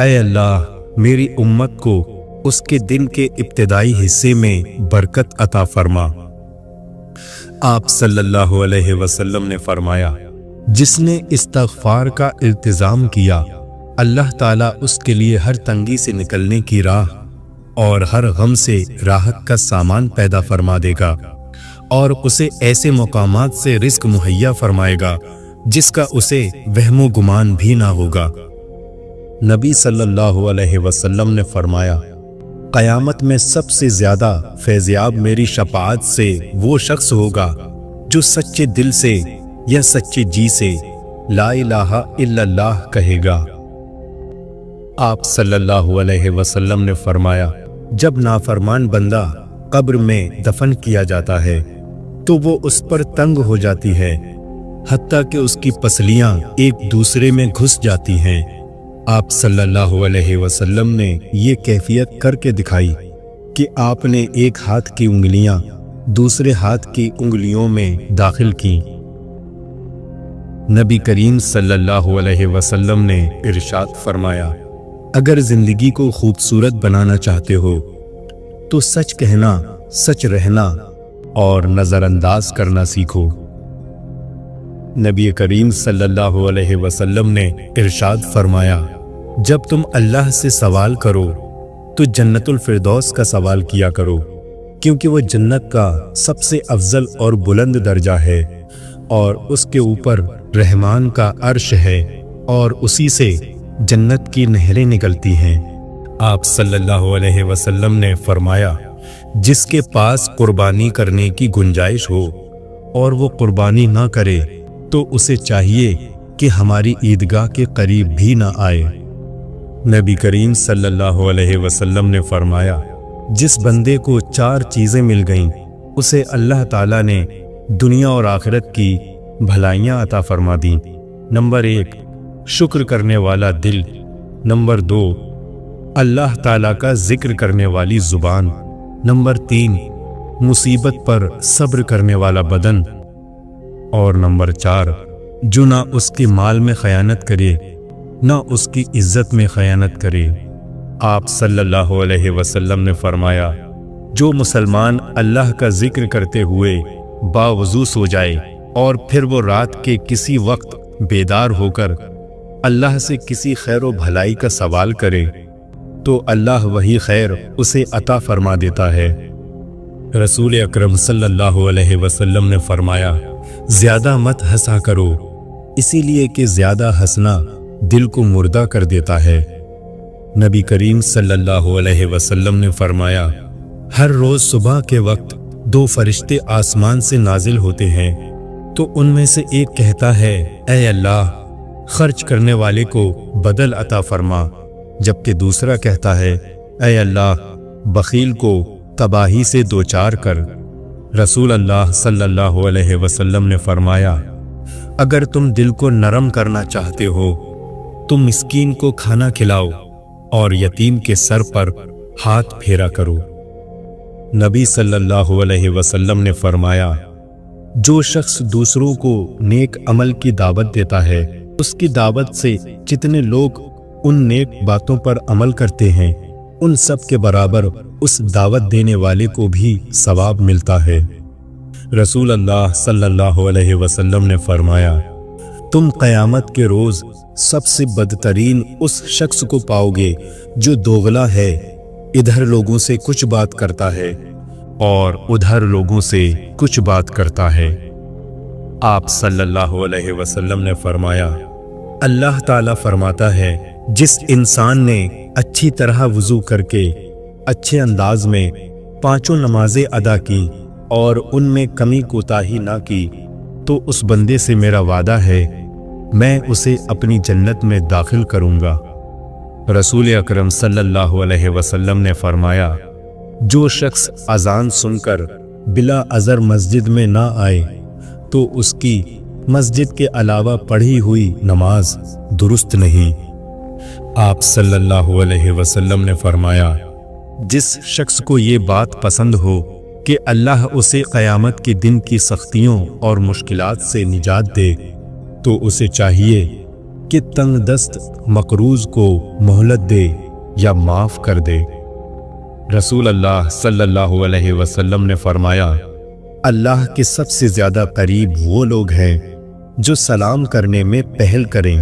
اے اللہ، میری امت کو اس کے دن کے ابتدائی حصے میں برکت عطا فرما۔ آپ صلی اللہ علیہ وسلم نے فرمایا، جس نے استغفار کا التزام کیا، اللہ تعالیٰ اس کے لیے ہر تنگی سے نکلنے کی راہ اور ہر غم سے راحت کا سامان پیدا فرما دے گا، اور اسے ایسے مقامات سے رزق مہیا فرمائے گا جس کا اسے وہم و گمان بھی نہ ہوگا۔ نبی صلی اللہ علیہ وسلم نے فرمایا، قیامت میں سب سے زیادہ فیضیاب میری شفاعت سے وہ شخص ہوگا جو سچے دل سے یا سچے جی سے لا الہ الا اللہ کہے گا۔ آپ صلی اللہ علیہ وسلم نے فرمایا، جب نافرمان بندہ قبر میں دفن کیا جاتا ہے تو وہ اس پر تنگ ہو جاتی ہے، حتیٰ کہ اس کی پسلیاں ایک دوسرے میں گھس جاتی ہیں۔ آپ صلی اللہ علیہ وسلم نے یہ کیفیت کر کے دکھائی کہ آپ نے ایک ہاتھ کی انگلیاں دوسرے ہاتھ کی انگلیوں میں داخل کی۔ نبی کریم صلی اللہ علیہ وسلم نے ارشاد فرمایا، اگر زندگی کو خوبصورت بنانا چاہتے ہو تو سچ کہنا، سچ رہنا اور نظر انداز کرنا سیکھو۔ نبی کریم صلی اللہ علیہ وسلم نے ارشاد فرمایا، جب تم اللہ سے سوال کرو تو جنت الفردوس کا سوال کیا کرو، کیونکہ وہ جنت کا سب سے افضل اور بلند درجہ ہے، اور اس کے اوپر رحمان کا عرش ہے، اور اسی سے جنت کی نہریں نکلتی ہیں۔ آپ صلی اللہ علیہ وسلم نے فرمایا، جس کے پاس قربانی کرنے کی گنجائش ہو اور وہ قربانی نہ کرے تو اسے چاہیے کہ ہماری عیدگاہ کے قریب بھی نہ آئے۔ نبی کریم صلی اللہ علیہ وسلم نے فرمایا، جس بندے کو 4 چیزیں مل گئیں اسے اللہ تعالیٰ نے دنیا اور آخرت کی بھلائیاں عطا فرما دیں۔ نمبر 1، شکر کرنے والا دل۔ نمبر 2، اللہ تعالیٰ کا ذکر کرنے والی زبان۔ نمبر 3، مصیبت پر صبر کرنے والا بدن۔ اور نمبر 4، جو نہ اس کے مال میں خیانت کرے نہ اس کی عزت میں خیانت کرے۔ آپ صلی اللہ علیہ وسلم نے فرمایا، جو مسلمان اللہ کا ذکر کرتے ہوئے باوضو سو جائے اور پھر وہ رات کے کسی وقت بیدار ہو کر اللہ سے کسی خیر و بھلائی کا سوال کرے تو اللہ وہی خیر اسے عطا فرما دیتا ہے۔ رسول اکرم صلی اللہ علیہ وسلم نے فرمایا، زیادہ مت ہنسا کرو، اسی لیے کہ زیادہ ہنسنا دل کو مردہ کر دیتا ہے۔ نبی کریم صلی اللہ علیہ وسلم نے فرمایا، ہر روز صبح کے وقت 2 فرشتے آسمان سے نازل ہوتے ہیں، تو ان میں سے ایک کہتا ہے، اے اللہ، خرچ کرنے والے کو بدل عطا فرما، جبکہ دوسرا کہتا ہے، اے اللہ، بخیل کو تباہی سے دوچار کر۔ رسول اللہ صلی اللہ علیہ وسلم نے فرمایا، اگر تم دل کو نرم کرنا چاہتے ہو تو مسکین کو کھانا کھلاؤ اور یتیم کے سر پر ہاتھ پھیرا کرو۔ نبی صلی اللہ علیہ وسلم نے فرمایا، جو شخص دوسروں کو نیک عمل کی دعوت دیتا ہے، اس کی دعوت سے جتنے لوگ ان نیک باتوں پر عمل کرتے ہیں، ان سب کے برابر اس دعوت دینے والے کو بھی ثواب ملتا ہے۔ رسول اللہ صلی اللہ علیہ وسلم نے فرمایا، تم قیامت کے روز سب سے بدترین اس شخص کو پاؤ گے جو دوغلا ہے، ادھر لوگوں سے کچھ بات کرتا ہے اور ادھر لوگوں سے کچھ بات کرتا ہے۔ آپ صلی اللہ علیہ وسلم نے فرمایا، اللہ تعالیٰ فرماتا ہے، جس انسان نے اچھی طرح وضو کر کے اچھے انداز میں 5 نمازیں ادا کی اور ان میں کمی کوتاہی نہ کی، تو اس بندے سے میرا وعدہ ہے میں اسے اپنی جنت میں داخل کروں گا۔ رسول اکرم صلی اللہ علیہ وسلم نے فرمایا، جو شخص اذان سن کر بلا عذر مسجد میں نہ آئے تو اس کی مسجد کے علاوہ پڑھی ہوئی نماز درست نہیں۔ آپ صلی اللہ علیہ وسلم نے فرمایا، جس شخص کو یہ بات پسند ہو کہ اللہ اسے قیامت کے دن کی سختیوں اور مشکلات سے نجات دے، تو اسے چاہیے کہ تنگ دست مقروض کو مہلت دے یا معاف کر دے۔ رسول اللہ صلی اللہ علیہ وسلم نے فرمایا، اللہ کے سب سے زیادہ قریب وہ لوگ ہیں جو سلام کرنے میں پہل کریں۔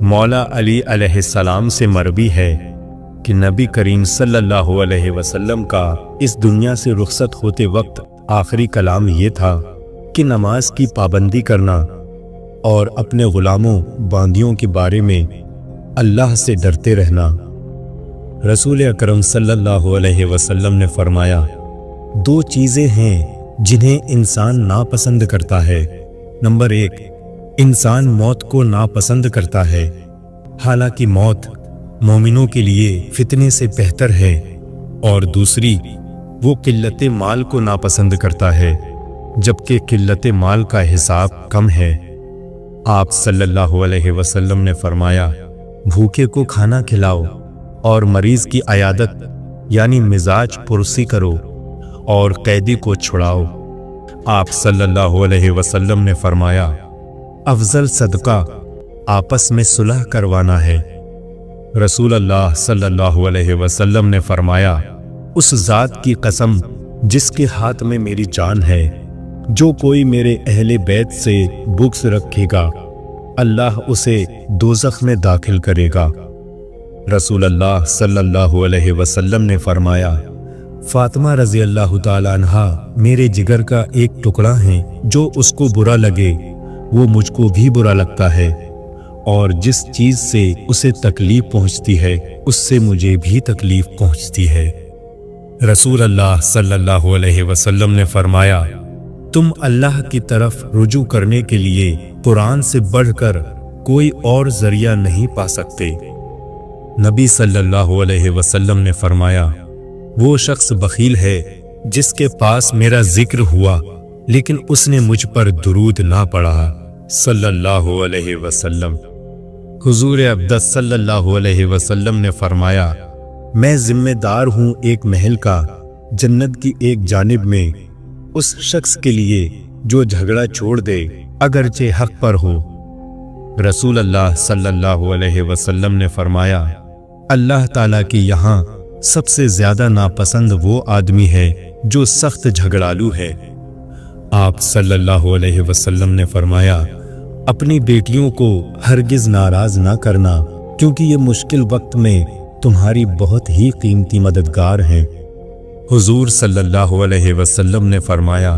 مولا علی علیہ السلام سے مروی ہے کہ نبی کریم صلی اللہ علیہ وسلم کا اس دنیا سے رخصت ہوتے وقت آخری کلام یہ تھا کہ نماز کی پابندی کرنا اور اپنے غلاموں باندیوں کے بارے میں اللہ سے ڈرتے رہنا۔ رسول اکرم صلی اللہ علیہ وسلم نے فرمایا، 2 چیزیں ہیں جنہیں انسان ناپسند کرتا ہے۔ نمبر 1، انسان موت کو ناپسند کرتا ہے، حالانکہ موت مومنوں کے لیے فتنے سے بہتر ہے، اور دوسری، وہ قلت مال کو ناپسند کرتا ہے، جبکہ قلت مال کا حساب کم ہے۔ آپ صلی اللہ علیہ وسلم نے فرمایا، بھوکے کو کھانا کھلاؤ اور مریض کی عیادت یعنی مزاج پرسی کرو اور قیدی کو چھڑاؤ۔ آپ صلی اللہ علیہ وسلم نے فرمایا، افضل صدقہ آپس میں صلح کروانا ہے۔ رسول اللہ صلی اللہ علیہ وسلم نے فرمایا، اس ذات کی قسم جس کے ہاتھ میں میری جان ہے، جو کوئی میرے اہل بیت سے بغض رکھے گا، اللہ اسے دوزخ میں داخل کرے گا۔ رسول اللہ صلی اللہ علیہ وسلم نے فرمایا، فاطمہ رضی اللہ تعالیٰ عنہا میرے جگر کا ایک ٹکڑا ہے، جو اس کو برا لگے وہ مجھ کو بھی برا لگتا ہے، اور جس چیز سے اسے تکلیف پہنچتی ہے اس سے مجھے بھی تکلیف پہنچتی ہے۔ رسول اللہ صلی اللہ علیہ وسلم نے فرمایا، تم اللہ کی طرف رجوع کرنے کے لیے قرآن سے بڑھ کر کوئی اور ذریعہ نہیں پا سکتے۔ نبی صلی اللہ علیہ وسلم نے فرمایا، وہ شخص بخیل ہے جس کے پاس میرا ذکر ہوا لیکن اس نے مجھ پر درود نہ پڑھا صلی اللہ علیہ وسلم۔ حضور اقدس صلی اللہ علیہ وسلم نے فرمایا، میں ذمہ دار ہوں ایک محل کا، جنت کی ایک جانب میں اس شخص کے لیے جو جھگڑا چھوڑ دے اگرچہ حق پر ہو۔ رسول اللہ صلی اللہ علیہ وسلم نے فرمایا، اللہ تعالیٰ کی یہاں سب سے زیادہ ناپسند وہ آدمی ہے جو سخت جھگڑالو ہے۔ آپ صلی اللہ علیہ وسلم نے فرمایا، اپنی بیٹیوں کو ہرگز ناراض نہ کرنا، کیونکہ یہ مشکل وقت میں تمہاری بہت ہی قیمتی مددگار ہیں۔ حضور صلی اللہ علیہ وسلم نے فرمایا،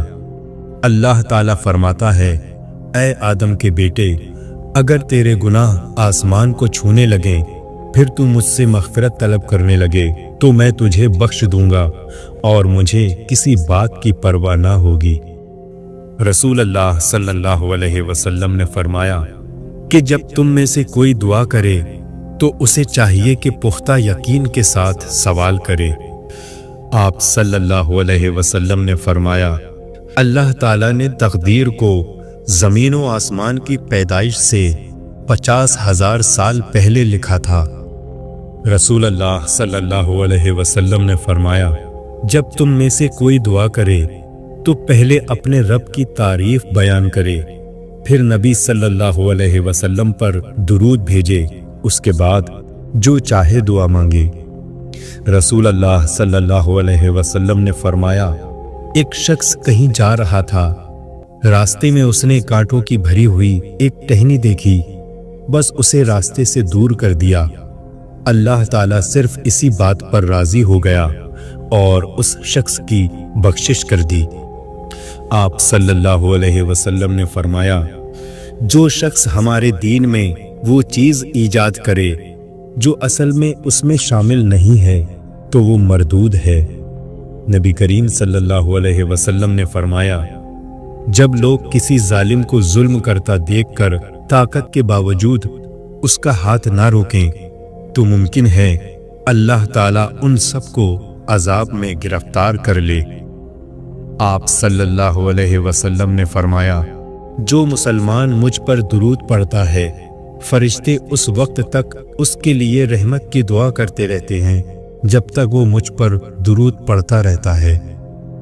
اللہ تعالیٰ فرماتا ہے، اے آدم کے بیٹے، اگر تیرے گناہ آسمان کو چھونے لگیں پھر تو مجھ سے مغفرت طلب کرنے لگے تو میں تجھے بخش دوں گا اور مجھے کسی بات کی پرواہ نہ ہوگی۔ رسول اللہ صلی اللہ علیہ وسلم نے فرمایا کہ جب تم میں سے کوئی دعا کرے تو اسے چاہیے کہ پختہ یقین کے ساتھ سوال کرے۔ آپ صلی اللہ علیہ وسلم نے فرمایا، اللہ تعالیٰ نے تقدیر کو زمین و آسمان کی پیدائش سے 50,000 سال پہلے لکھا تھا۔ رسول اللہ صلی اللہ علیہ وسلم نے فرمایا، جب تم میں سے کوئی دعا کرے تو پہلے اپنے رب کی تعریف بیان کرے، پھر نبی صلی اللہ علیہ وسلم پر درود بھیجے، اس کے بعد جو چاہے دعا مانگے۔ رسول اللہ صلی اللہ علیہ وسلم نے فرمایا، ایک شخص کہیں جا رہا تھا، راستے میں اس نے کانٹوں کی بھری ہوئی ایک ٹہنی دیکھی، بس اسے راستے سے دور کر دیا۔ اللہ تعالیٰ صرف اسی بات پر راضی ہو گیا اور اس شخص کی بخشش کر دی۔ آپ صلی اللہ علیہ وسلم نے فرمایا، جو شخص ہمارے دین میں وہ چیز ایجاد کرے جو اصل میں اس میں شامل نہیں ہے تو وہ مردود ہے۔ نبی کریم صلی اللہ علیہ وسلم نے فرمایا، جب لوگ کسی ظالم کو ظلم کرتا دیکھ کر طاقت کے باوجود اس کا ہاتھ نہ روکیں تو ممکن ہے اللہ تعالیٰ ان سب کو عذاب میں گرفتار کر لے۔ آپ صلی اللہ علیہ وسلم نے فرمایا، جو مسلمان مجھ پر درود پڑھتا ہے فرشتے اس وقت تک اس کے لیے رحمت کی دعا کرتے رہتے ہیں جب تک وہ مجھ پر درود پڑھتا رہتا ہے۔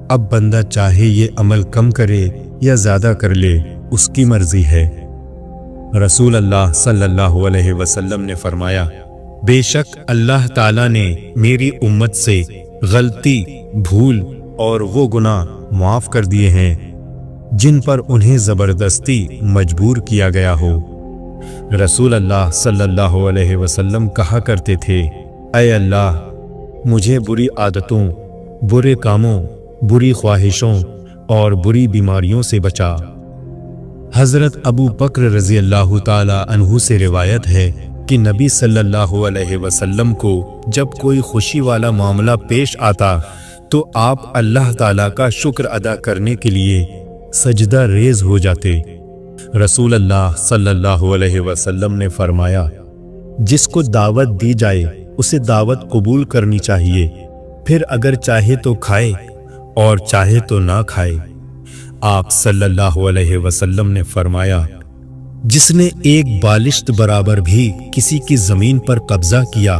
اب بندہ چاہے یہ عمل کم کرے یا زیادہ کر لے، اس کی مرضی ہے۔ رسول اللہ صلی اللہ علیہ وسلم نے فرمایا، بے شک اللہ تعالیٰ نے میری امت سے غلطی، بھول اور وہ گناہ معاف کر دیے ہیں جن پر انہیں زبردستی مجبور کیا گیا ہو۔ رسول اللہ صلی اللہ علیہ وسلم کہا کرتے تھے، اے اللہ مجھے بری عادتوں، برے کاموں، بری خواہشوں اور بری بیماریوں سے بچا۔ حضرت ابو بکر رضی اللہ تعالی عنہ سے روایت ہے کہ نبی صلی اللہ علیہ وسلم کو جب کوئی خوشی والا معاملہ پیش آتا تو آپ اللہ تعالیٰ کا شکر ادا کرنے کے لیے سجدہ ریز ہو جاتے۔ رسول اللہ صلی اللہ علیہ وسلم نے فرمایا، جس کو دعوت دی جائے اسے دعوت قبول کرنی چاہیے، پھر اگر چاہے تو کھائے اور چاہے تو نہ کھائے۔ آپ صلی اللہ علیہ وسلم نے فرمایا، جس نے ایک بالشت برابر بھی کسی کی زمین پر قبضہ کیا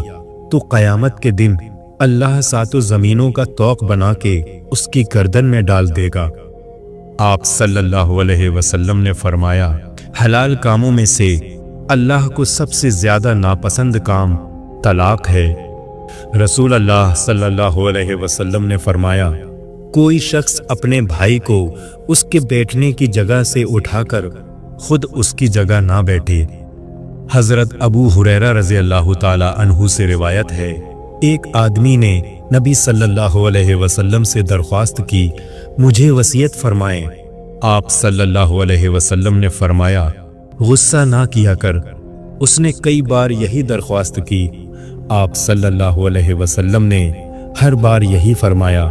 تو قیامت کے دن اللہ ساتوں زمینوں کا طوق بنا کے اس کی گردن میں ڈال دے گا۔ آپ صلی اللہ علیہ وسلم نے فرمایا، حلال کاموں میں سے اللہ کو سب سے زیادہ ناپسند کام طلاق ہے۔ رسول اللہ صلی اللہ علیہ وسلم نے فرمایا، کوئی شخص اپنے بھائی کو اس کے بیٹھنے کی جگہ سے اٹھا کر خود اس کی جگہ نہ بیٹھے۔ حضرت ابو ہریرہ رضی اللہ تعالی عنہ سے روایت ہے، ایک آدمی نے نبی صلی اللہ علیہ وسلم سے درخواست کی، مجھے وصیت فرمائیں۔ آپ صلی اللہ علیہ وسلم نے فرمایا، غصہ نہ کیا کر۔ اس نے کئی بار یہی درخواست کی، آپ صلی اللہ علیہ وسلم نے ہر بار یہی فرمایا،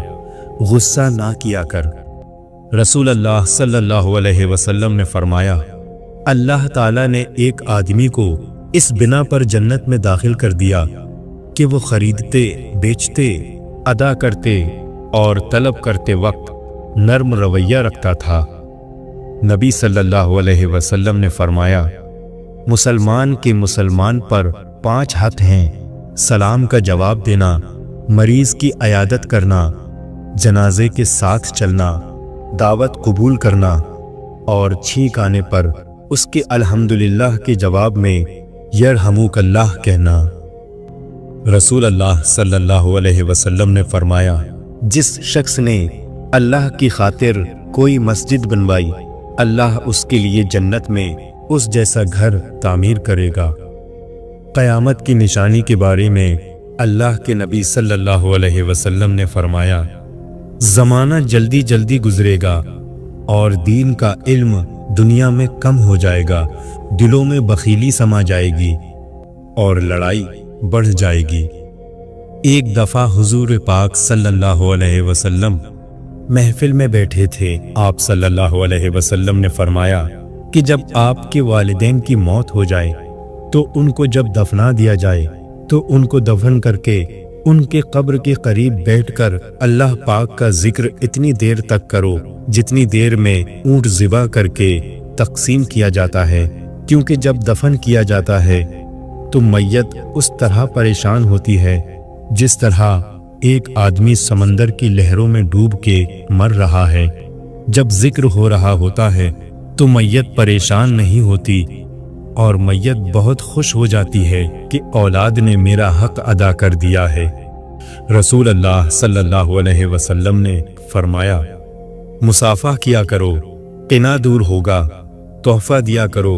غصہ نہ کیا کر۔ رسول اللہ صلی اللہ علیہ وسلم نے فرمایا، اللہ تعالیٰ نے ایک آدمی کو اس بنا پر جنت میں داخل کر دیا کہ وہ خریدتے، بیچتے، ادا کرتے اور طلب کرتے وقت نرم رویہ رکھتا تھا۔ نبی صلی اللہ علیہ وسلم نے فرمایا، مسلمان کے مسلمان پر 5 حق ہیں: سلام کا جواب دینا، مریض کی عیادت کرنا، جنازے کے ساتھ چلنا، دعوت قبول کرنا اور چھینک آنے پر اس کے الحمدللہ کے جواب میں یرحمک اللہ کہنا۔ رسول اللہ صلی اللہ علیہ وسلم نے فرمایا، جس شخص نے اللہ کی خاطر کوئی مسجد بنوائی، اللہ اس کے لیے جنت میں اس جیسا گھر تعمیر کرے گا۔ قیامت کی نشانی کے بارے میں اللہ کے نبی صلی اللہ علیہ وسلم نے فرمایا، زمانہ جلدی جلدی گزرے گا اور دین کا علم دنیا میں کم ہو جائے گا، دلوں میں بخیلی سما جائے گی اور لڑائی بڑھ جائے گی۔ ایک دفعہ حضور پاک صلی اللہ علیہ وسلم محفل میں بیٹھے تھے۔ آپ صلی اللہ علیہ وسلم نے فرمایا کہ جب آپ کے والدین کی موت ہو جائے تو ان کو جب دفنا دیا جائے تو ان کو دفن کر کے ان کے قبر کے قریب بیٹھ کر اللہ پاک کا ذکر اتنی دیر تک کرو جتنی دیر میں اونٹ ذبح کر کے तकसीम किया जाता है, क्योंकि जब दफन किया जाता है तो मैयत उस तरह परेशान होती है जिस तरह एक आदमी समंदर की लहरों में डूब के मर रहा है। जब जिक्र हो रहा होता है तो मैयत परेशान नहीं होती और मैयत बहुत खुश हो जाती है कि औलाद ने मेरा हक अदा कर दिया है। रसूल अल्लाह सल्लल्लाहु अलैहि वसल्लम ने फरमाया, मुसाफा किया करो, किना दूर होगा, तोहफा दिया करो,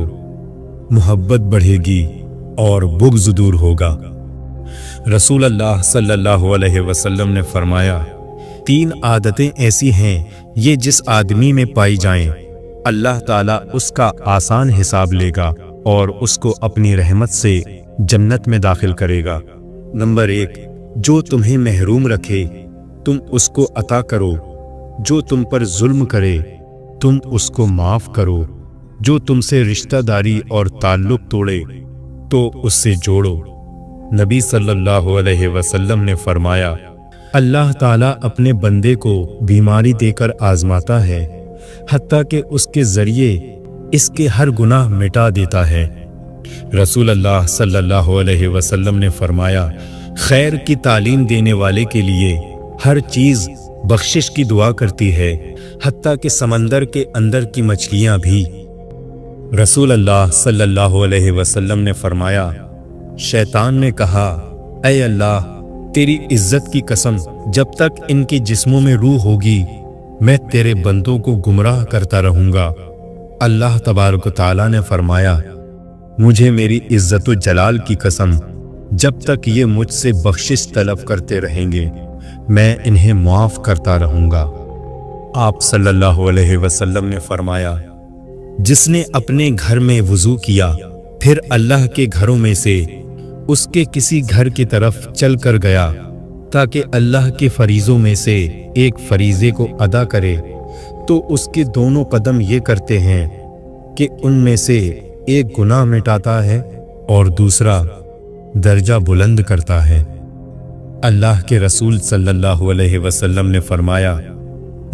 मोहब्बत बढ़ेगी और बुग़्ज़ दूर होगा। रसूल अल्लाह सल्लल्लाहु अलैहि वसल्लम ने फरमाया, 3 आदतें ऐसी हैं ये जिस आदमी में पाई जाएं, अल्लाह ताला उसका आसान हिसाब लेगा और उसको अपनी रहमत से जन्नत में दाखिल करेगा। नंबर 1, जो तुम्हें महरूम रखे तुम उसको अता करो, जो तुम पर जुल्म करे तुम उसको माफ़ करो, जो तुमसे रिश्तेदारी और ताल्लुक़ तोड़े तो उससे जोड़ो। नबी सल्लल्लाहु अलैहि वसल्लम ने फरमाया, अल्लाह ताला अपने बंदे को बीमारी देकर आजमाता है, हत्ता कि उसके ज़रिए इसके हर गुनाह मिटा देता है। रसूल अल्लाह सल्लल्लाहु अलैहि वसल्लम ने फरमाया, खैर की तालीम देने वाले के लिए हर चीज़ बख्शिश की दुआ करती है, हत्ता कि समंदर के अंदर की मछलियाँ भी। रसूल अल्लाह सल्लल्लाहु अलैहि वसल्लम ने फरमाया, शैतान ने कहा, ऐ अल्लाह तेरी इज्जत की कसम, जब तक इनके जिस्मों में रूह होगी मैं तेरे बंदों को गुमराह करता रहूँगा। अल्लाह तबारक व तआला ने फरमाया, मुझे मेरी इज्जत व जलाल की कसम, जब तक ये मुझसे बख्शिश तलब करते रहेंगे मैं इन्हें मुआफ़ करता रहूँगा। आप सल्लल्लाहु अलैहि वसल्लम ने फरमाया, जिसने अपने घर में वुज़ू किया फिर अल्लाह के घरों में से उसके किसी घर की तरफ चल कर गया ताकि अल्लाह के फरीज़ों में से एक फरीज़े को अदा करे, तो उसके दोनों कदम ये करते हैं कि उनमें से एक गुनाह मिटाता है और दूसरा दर्जा बुलंद करता है। अल्लाह के रसूल सल्लल्लाहु अलैहि वसल्लम ने फरमाया,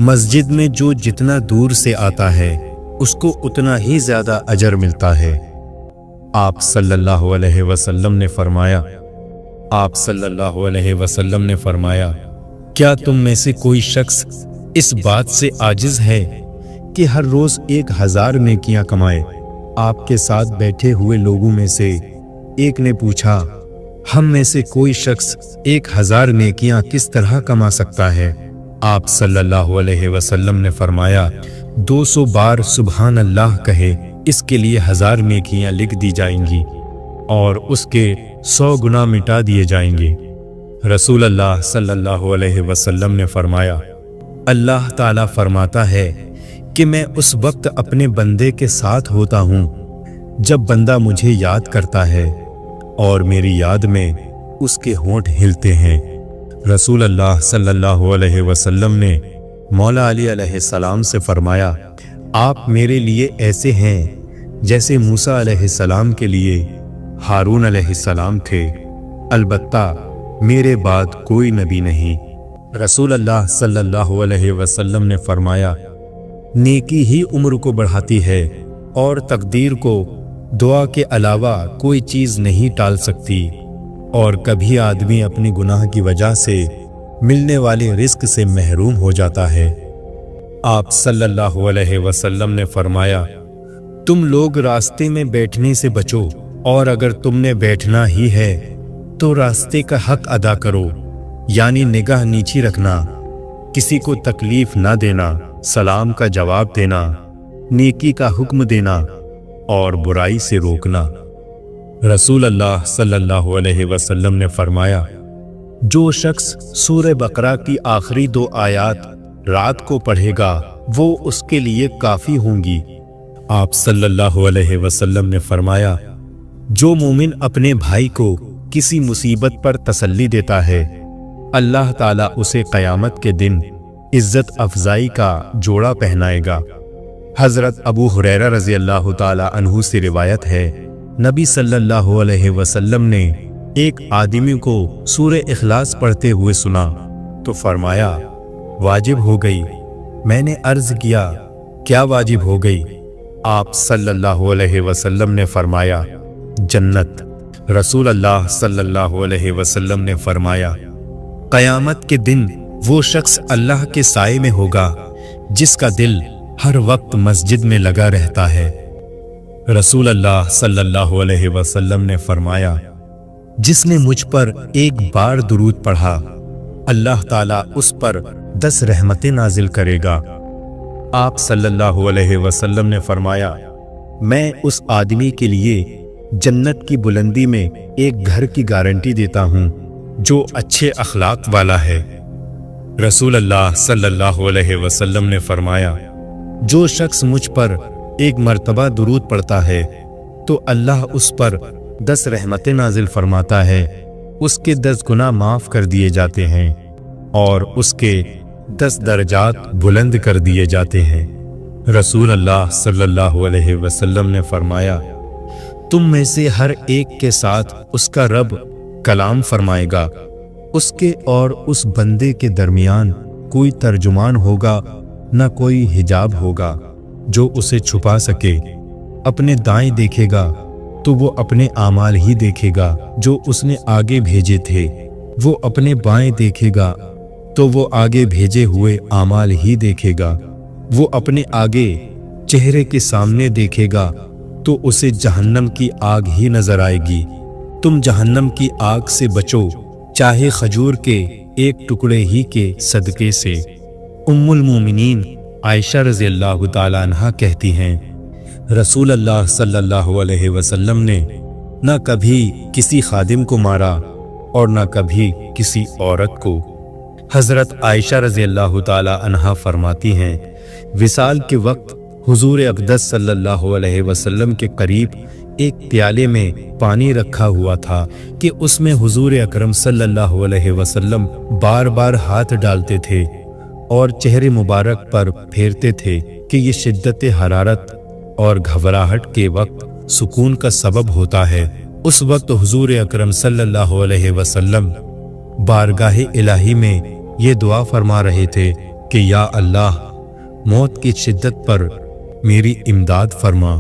मस्जिद में जो जितना दूर से आता है उसको उतना ही ज़्यादा अजर मिलता है। आप सल्लल्लाहु अलैहि वसल्लम ने फरमाया, क्या तुम में से कोई शख्स इस बात से आजिज है कि हर रोज़ 1000 नेकियां कमाए? आपके साथ बैठे हुए लोगों में से एक ने पूछा, हम में से कोई शख्स 1000 नेकियां किस तरह कमा सकता है? आप सल्लल्लाहु अलैहि वसल्लम ने फरमाया, 200 बार सुबहान अल्लाह कहे, इसके लिए 1000 नेकियां लिख दी जाएंगी और उसके 100 गुनाह मिटा दिए जाएंगे। रसूल अल्लाह सल्लल्लाहु अलैहि वसल्लम ने फरमाया, अल्लाह ताला फरमाता है कि मैं उस वक्त अपने बंदे के साथ होता हूँ जब बंदा मुझे याद करता है और मेरी याद में उसके होंठ हिलते हैं। रसूल अल्लाह सल्लल्लाहु अलैहि वसल्लम ने मौला अली अलैहिस्सलाम से फरमाया, आप मेरे लिए ऐसे हैं जैसे मूसा अलैहिस्सलाम के लिए हारून अलैहिस्सलाम थे, अलबत्ता मेरे बाद कोई नबी नहीं। रसूल अल्लाह सल्लल्लाहु अलैहि वसल्लम ने फरमाया, नेकी ही उम्र को बढ़ाती है और तकदीर को दुआ के अलावा कोई चीज़ नहीं टाल सकती, और कभी आदमी अपनी गुनाह की वजह से मिलने वाले रिस्क से महरूम हो जाता है। आप सल्लल्लाहु अलैहि वसल्लम ने फरमाया, तुम लोग रास्ते में बैठने से बचो, और अगर तुमने बैठना ही है तो रास्ते का हक अदा करो, यानी निगाह नीची रखना, किसी को तकलीफ ना देना, सलाम का जवाब देना, नेकी का हुक्म देना और बुराई से रोकना। रसूल अल्लाह सल्लल्लाहु अलैहि वसल्लम ने फरमाया, जो शख्स सूरह बकरा की आखिरी 2 आयत रात को पढ़ेगा वो उसके लिए काफ़ी होंगी। आप सल्लल्लाहु अलैहि वसल्लम ने फरमाया, जो मोमिन अपने भाई को किसी मुसीबत पर तसल्ली देता है, अल्लाह ताला उसे क़यामत के दिन इज्जत अफजाई का जोड़ा पहनाएगा। हज़रत अबू हुरैरा रज़ी अल्लाह ताला अन्हु से रिवायत है, नबी सल्लल्लाहु अलैहि वसल्लम ने एक आदमी को सूरह इखलास पढ़ते हुए सुना तो फरमाया, वाजिब हो गई। मैंने अर्ज़ किया, क्या वाजिब हो गई? आप सल्लल्लाहु अलैहि वसल्लम ने फरमाया, जन्नत। रसूल अल्लाह सल्लल्लाहु अलैहि वसल्लम ने फरमाया, क़यामत के दिन वो शख्स अल्लाह के साए में होगा जिसका दिल हर वक्त मस्जिद में लगा रहता है। रसूल अल्लाह सल्लल्लाहु अलैहि वसल्लम ने फरमाया, जिसने मुझ पर एक बार दुरूद पढ़ा, अल्लाह ताला उस पर 10 रहमतें नाजिल करेगा। आप सल्लल्लाहु अलैहि वसल्लम ने फरमाया, मैं उस आदमी के लिए जन्नत की बुलंदी में एक घर की गारंटी देता हूँ जो अच्छे अखलाक वाला है। रसूल अल्लाह सल्लल्लाहु अलैहि वसल्लम ने फरमाया, जो शख्स मुझ पर एक मर्तबा दुरूद पढ़ता है तो अल्लाह उस पर 10 रहमतें नाजिल फरमाता है, उसके 10 गुनाह माफ कर दिए जाते हैं और उसके 10 दर्जात बुलंद कर दिए जाते हैं। रसूल अल्लाह सल्लल्लाहु अलैहि वसल्लम ने फरमाया, तुम में से हर एक के साथ उसका रब कलाम फरमाएगा, उसके और उस बंदे के दरमियान कोई तर्जुमान होगा न कोई हिजाब होगा जो उसे छुपा सके। अपने दाएं देखेगा तो वो अपने आमाल ही देखेगा जो उसने आगे भेजे थे, वो अपने बाएं देखेगा तो वो आगे भेजे हुए आमाल ही देखेगा, वो अपने आगे चेहरे के सामने देखेगा तो उसे जहन्नम की आग ही नजर आएगी। तुम जहन्नम की आग से बचो, चाहे खजूर के एक टुकड़े ही के सदके से। उम्मुल मोमिनीन आयशा रज़ी अल्लाह ताला अन्हा कहती हैं, रसूल अल्लाह सल्लल्लाहु अलैहि वसल्लम ने न कभी किसी खादिम को मारा और न कभी किसी औरत को। हज़रत आयशा रज़ी अल्लाह ताला अन्हा फरमाती हैं, विसाल के वक्त हुजूर अक़दस सल्लल्लाहु अलैहि वसल्लम के करीब एक प्याले में पानी रखा हुआ था कि उसमें हुजूर अकरम सल्लल्लाहु अलैहि वसल्लम बार बार हाथ डालते थे और चेहरे मुबारक पर फेरते थे कि ये शिद्दत हरारत और घबराहट के वक्त सुकून का सबब होता है। उस वक्त हुजूर अकरम सल्लल्लाहु अलैहि वसल्लम बारगाहे इलाही में ये दुआ फरमा रहे थे कि या अल्लाह, मौत की शिद्दत पर मेरी इमदाद फरमा।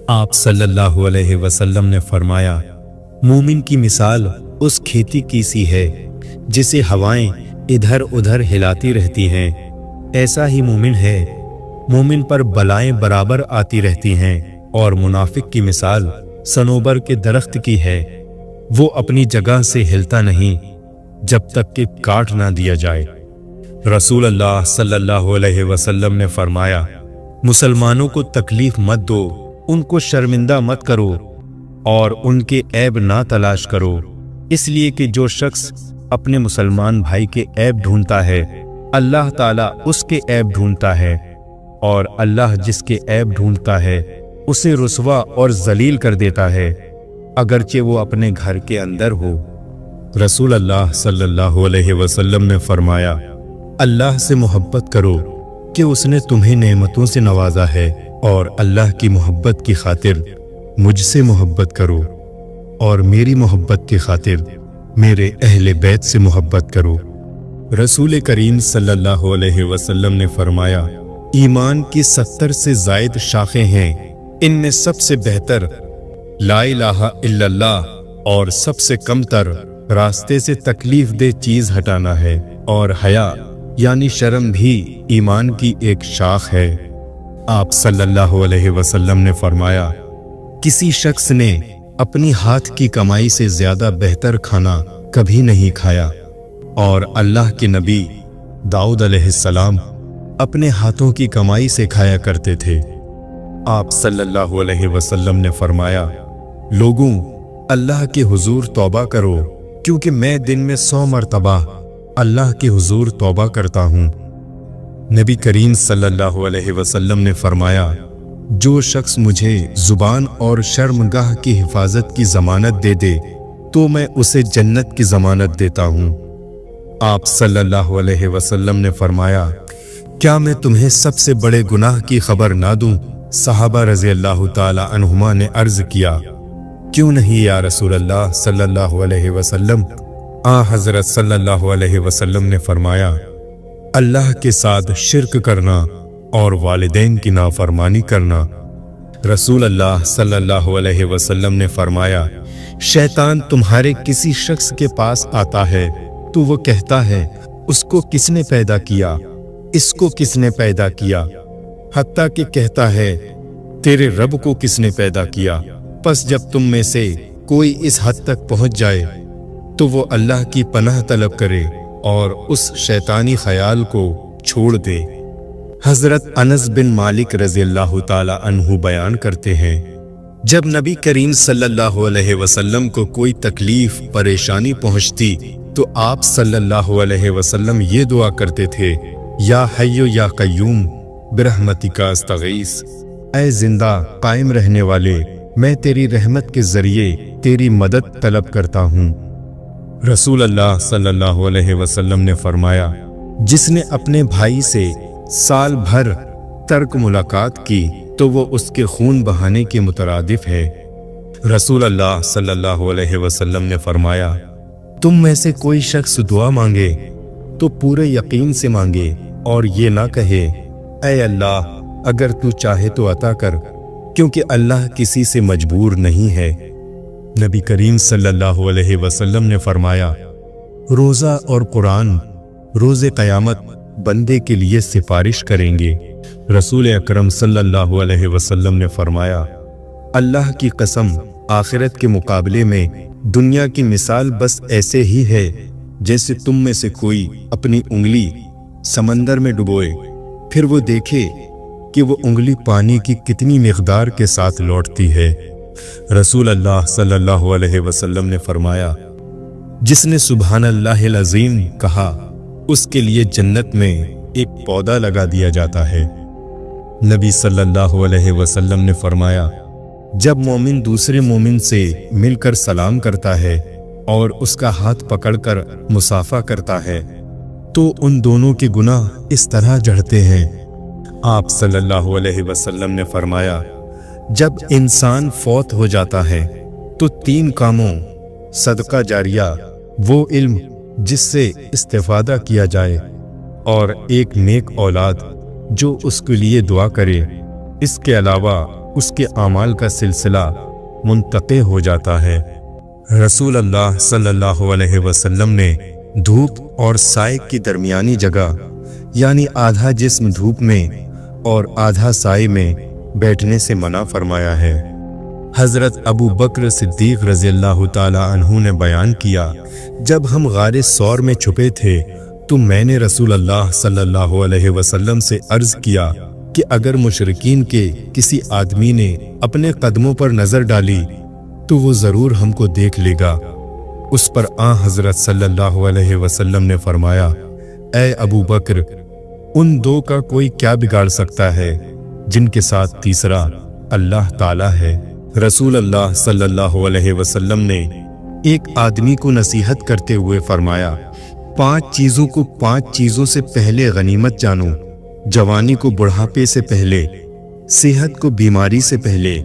आप सल्लल्लाहु अलैहि वसल्लम ने फरमाया, मोमिन की मिसाल उस खेती की सी है जिसे हवाएं इधर उधर हिलाती रहती हैं, ऐसा ही मोमिन है। मोमिन पर बलाएं बराबर आती रहती हैं और मुनाफिक की मिसाल सनोबर के दरख्त की है, वो अपनी जगह से हिलता नहीं जब तक कि काट ना दिया जाए। रसूल अल्लाह सल्लल्लाहु अलैहि वसल्लम ने फरमाया, मुसलमानों को तकलीफ मत दो, उनको शर्मिंदा मत करो और उनके ऐब ना तलाश करो, इसलिए कि जो शख्स अपने मुसलमान भाई के ऐब ढूंढता है, अल्लाह ताला उसके ऐब ढूंढता है और अल्लाह जिसके ऐब ढूंढता है उसे रुसवा और जलील कर देता है, अगरचे वो अपने घर के अंदर हो। रसूल अल्लाह सल्लल्लाहु अलैहि वसल्लम ने फरमाया, अल्लाह से मोहब्बत करो कि उसने तुम्हें नेमतों से नवाजा है, और अल्लाह की मोहब्बत की खातिर मुझसे मोहब्बत करो और मेरी मोहब्बत की खातिर मेरे अहले बैत से मोहब्बत करो। रसूल करीम सल्लल्लाहु अलैहि वसल्लम ने फरमाया, ईमान की 70 से जायद शाखें हैं, इनमें सबसे बेहतर ला इलाहा इल्लल्लाह और सबसे कमतर रास्ते से तकलीफ दे चीज हटाना है, और हया यानी शर्म भी ईमान की एक शाख है। आप सल्लल्लाहु अलैहि वसल्लम ने फरमाया, किसी शख्स ने अपनी हाथ की कमाई से ज्यादा बेहतर खाना कभी नहीं खाया, और अल्लाह के नबी दाऊद अलैहिस्सलाम अपने हाथों की कमाई से खाया करते थे। आप सल्लल्लाहु अलैहि वसल्लम ने फरमाया, लोगों, अल्लाह के हुजूर तौबा करो, क्योंकि मैं दिन में 100 मरतबा अल्लाह के हुजूर तौबा करता हूँ। नबी करीम सल्लल्लाहु अलैहि वसल्लम ने फरमाया, जो शख्स मुझे जुबान और शर्मगाह की हिफाजत की जमानत दे दे तो मैं उसे जन्नत की जमानत देता हूँ। आप सल्लल्लाहु अलैहि वसल्लम ने फरमाया, क्या मैं तुम्हें सबसे बड़े गुनाह की खबर ना दूं? सहाबा रज़ी अल्लाह ताला अन्हुमा ने अर्ज किया, क्यों नहीं या रसूल अल्लाह सल्लल्लाहु अलैहि वसल्लम। हज़रत सल्लल्लाहु अलैहि वसल्लम ने फरमाया, अल्लाह के साथ शिर्क करना और वालिदैन की नाफरमानी करना रसूल अल्लाह सल्लल्लाहु अलैहि वसल्लम ने फरमाया, शैतान तुम्हारे किसी शख्स के पास आता है तो वो कहता है, उसको किसने पैदा किया, इसको किसने पैदा किया, हत्ता कि कहता है, तेरे रब को किसने पैदा किया। बस जब तुम में से कोई इस हद तक पहुंच जाए तो वो अल्लाह की पनाह तलब करे और उस शैतानी ख्याल को छोड़ दे। हजरत अनस बिन मालिक रज़ियल्लाहु ताला अन्हु बयान करते हैं, जब नबी करीम सल्लल्लाहु अलैहि वसल्लम को कोई तकलीफ परेशानी पहुंचती तो आप सल्लल्लाहु अलैहि वसल्लम ये दुआ करते थे, या हय्यो या कय्यूम बिरहमतिका अस्तगीस, ऐ जिंदा कायम रहने वाले, मैं तेरी रहमत के जरिए तेरी मदद तलब करता हूँ। रसूल अल्लाह सल्लल्लाहु अलैहि वसल्लम ने फरमाया, जिसने अपने भाई से साल भर तर्क मुलाकात की तो वो उसके खून बहाने के मुतरादिफ है। रसूल अल्लाह सल्लल्लाहु अलैहि वसल्लम ने फरमाया, तुम में से कोई शख्स दुआ मांगे तो पूरे यकीन से मांगे और ये ना कहे, ऐ अल्लाह अगर तू चाहे तो अता कर, क्योंकि अल्लाह किसी से मजबूर नहीं है। नबी करीम सल्लल्लाहु अलैहि वसल्लम ने फरमाया, रोज़ा और कुरान रोज़े क़यामत बंदे के लिए सिफारिश करेंगे। रसूल अकरम सल्लल्लाहु अलैहि वसल्लम ने फरमाया, अल्लाह की कसम, आखिरत के मुकाबले में दुनिया की मिसाल बस ऐसे ही है जैसे तुम में से कोई अपनी उंगली समंदर में डुबोए, फिर वो देखे कि वो उंगली पानी की कितनी मिक़दार के साथ लौटती है। रसूल अल्लाह सल्लल्लाहु अलैहि वसल्लम ने फरमाया, जिसने सुभान अल्लाहिल अज़ीम कहा उसके लिए जन्नत में एक पौधा लगा दिया जाता है। नबी सल्लल्लाहु अलैहि वसल्लम ने फरमाया, जब मोमिन दूसरे मोमिन से मिलकर सलाम करता है और उसका हाथ पकड़कर मुसाफा करता है तो उन दोनों के गुनाह इस तरह झड़ते हैं। आप सल्लल्लाहु अलैहि वसल्लम ने फरमाया, जब इंसान फौत हो जाता है तो 3 कामों, सदका जारिया, वो इल्म जिससे इस्तिफादा किया जाए और एक नेक औलाद जो उसके लिए दुआ करे, इसके अलावा उसके आमाल का सिलसिला मुनक़ते हो जाता है। रसूल अल्लाह सल्लल्लाहु अलैहि वसल्लम ने धूप और साए की दरमियानी जगह यानी आधा जिस्म धूप में और आधा साए में बैठने से मना फरमाया है। हजरत अबू बकर सिद्दीक रज़ियल्लाहु ताला अन्हु ने बयान किया, जब हम गारे सौर में छुपे थे तो मैंने रसूल अल्लाह सल्लल्लाहु अलैहि वसल्लम से अर्ज किया कि अगर मुशरिकीन के किसी आदमी ने अपने कदमों पर नजर डाली तो वो जरूर हमको देख लेगा। उस पर हजरत सल्लल्लाहु अलैहि वसल्लम ने फरमाया, ऐ अबू बकर, उन 2 का कोई क्या बिगाड़ सकता है जिनके साथ तीसरा अल्लाह ताला है। रसूल अल्लाह सल्लल्लाहु अलैहि वसल्लम ने एक आदमी को नसीहत करते हुए फरमाया, 5 चीज़ों को 5 चीज़ों से पहले गनीमत जानो, जवानी को बुढ़ापे से पहले, सेहत को बीमारी से पहले,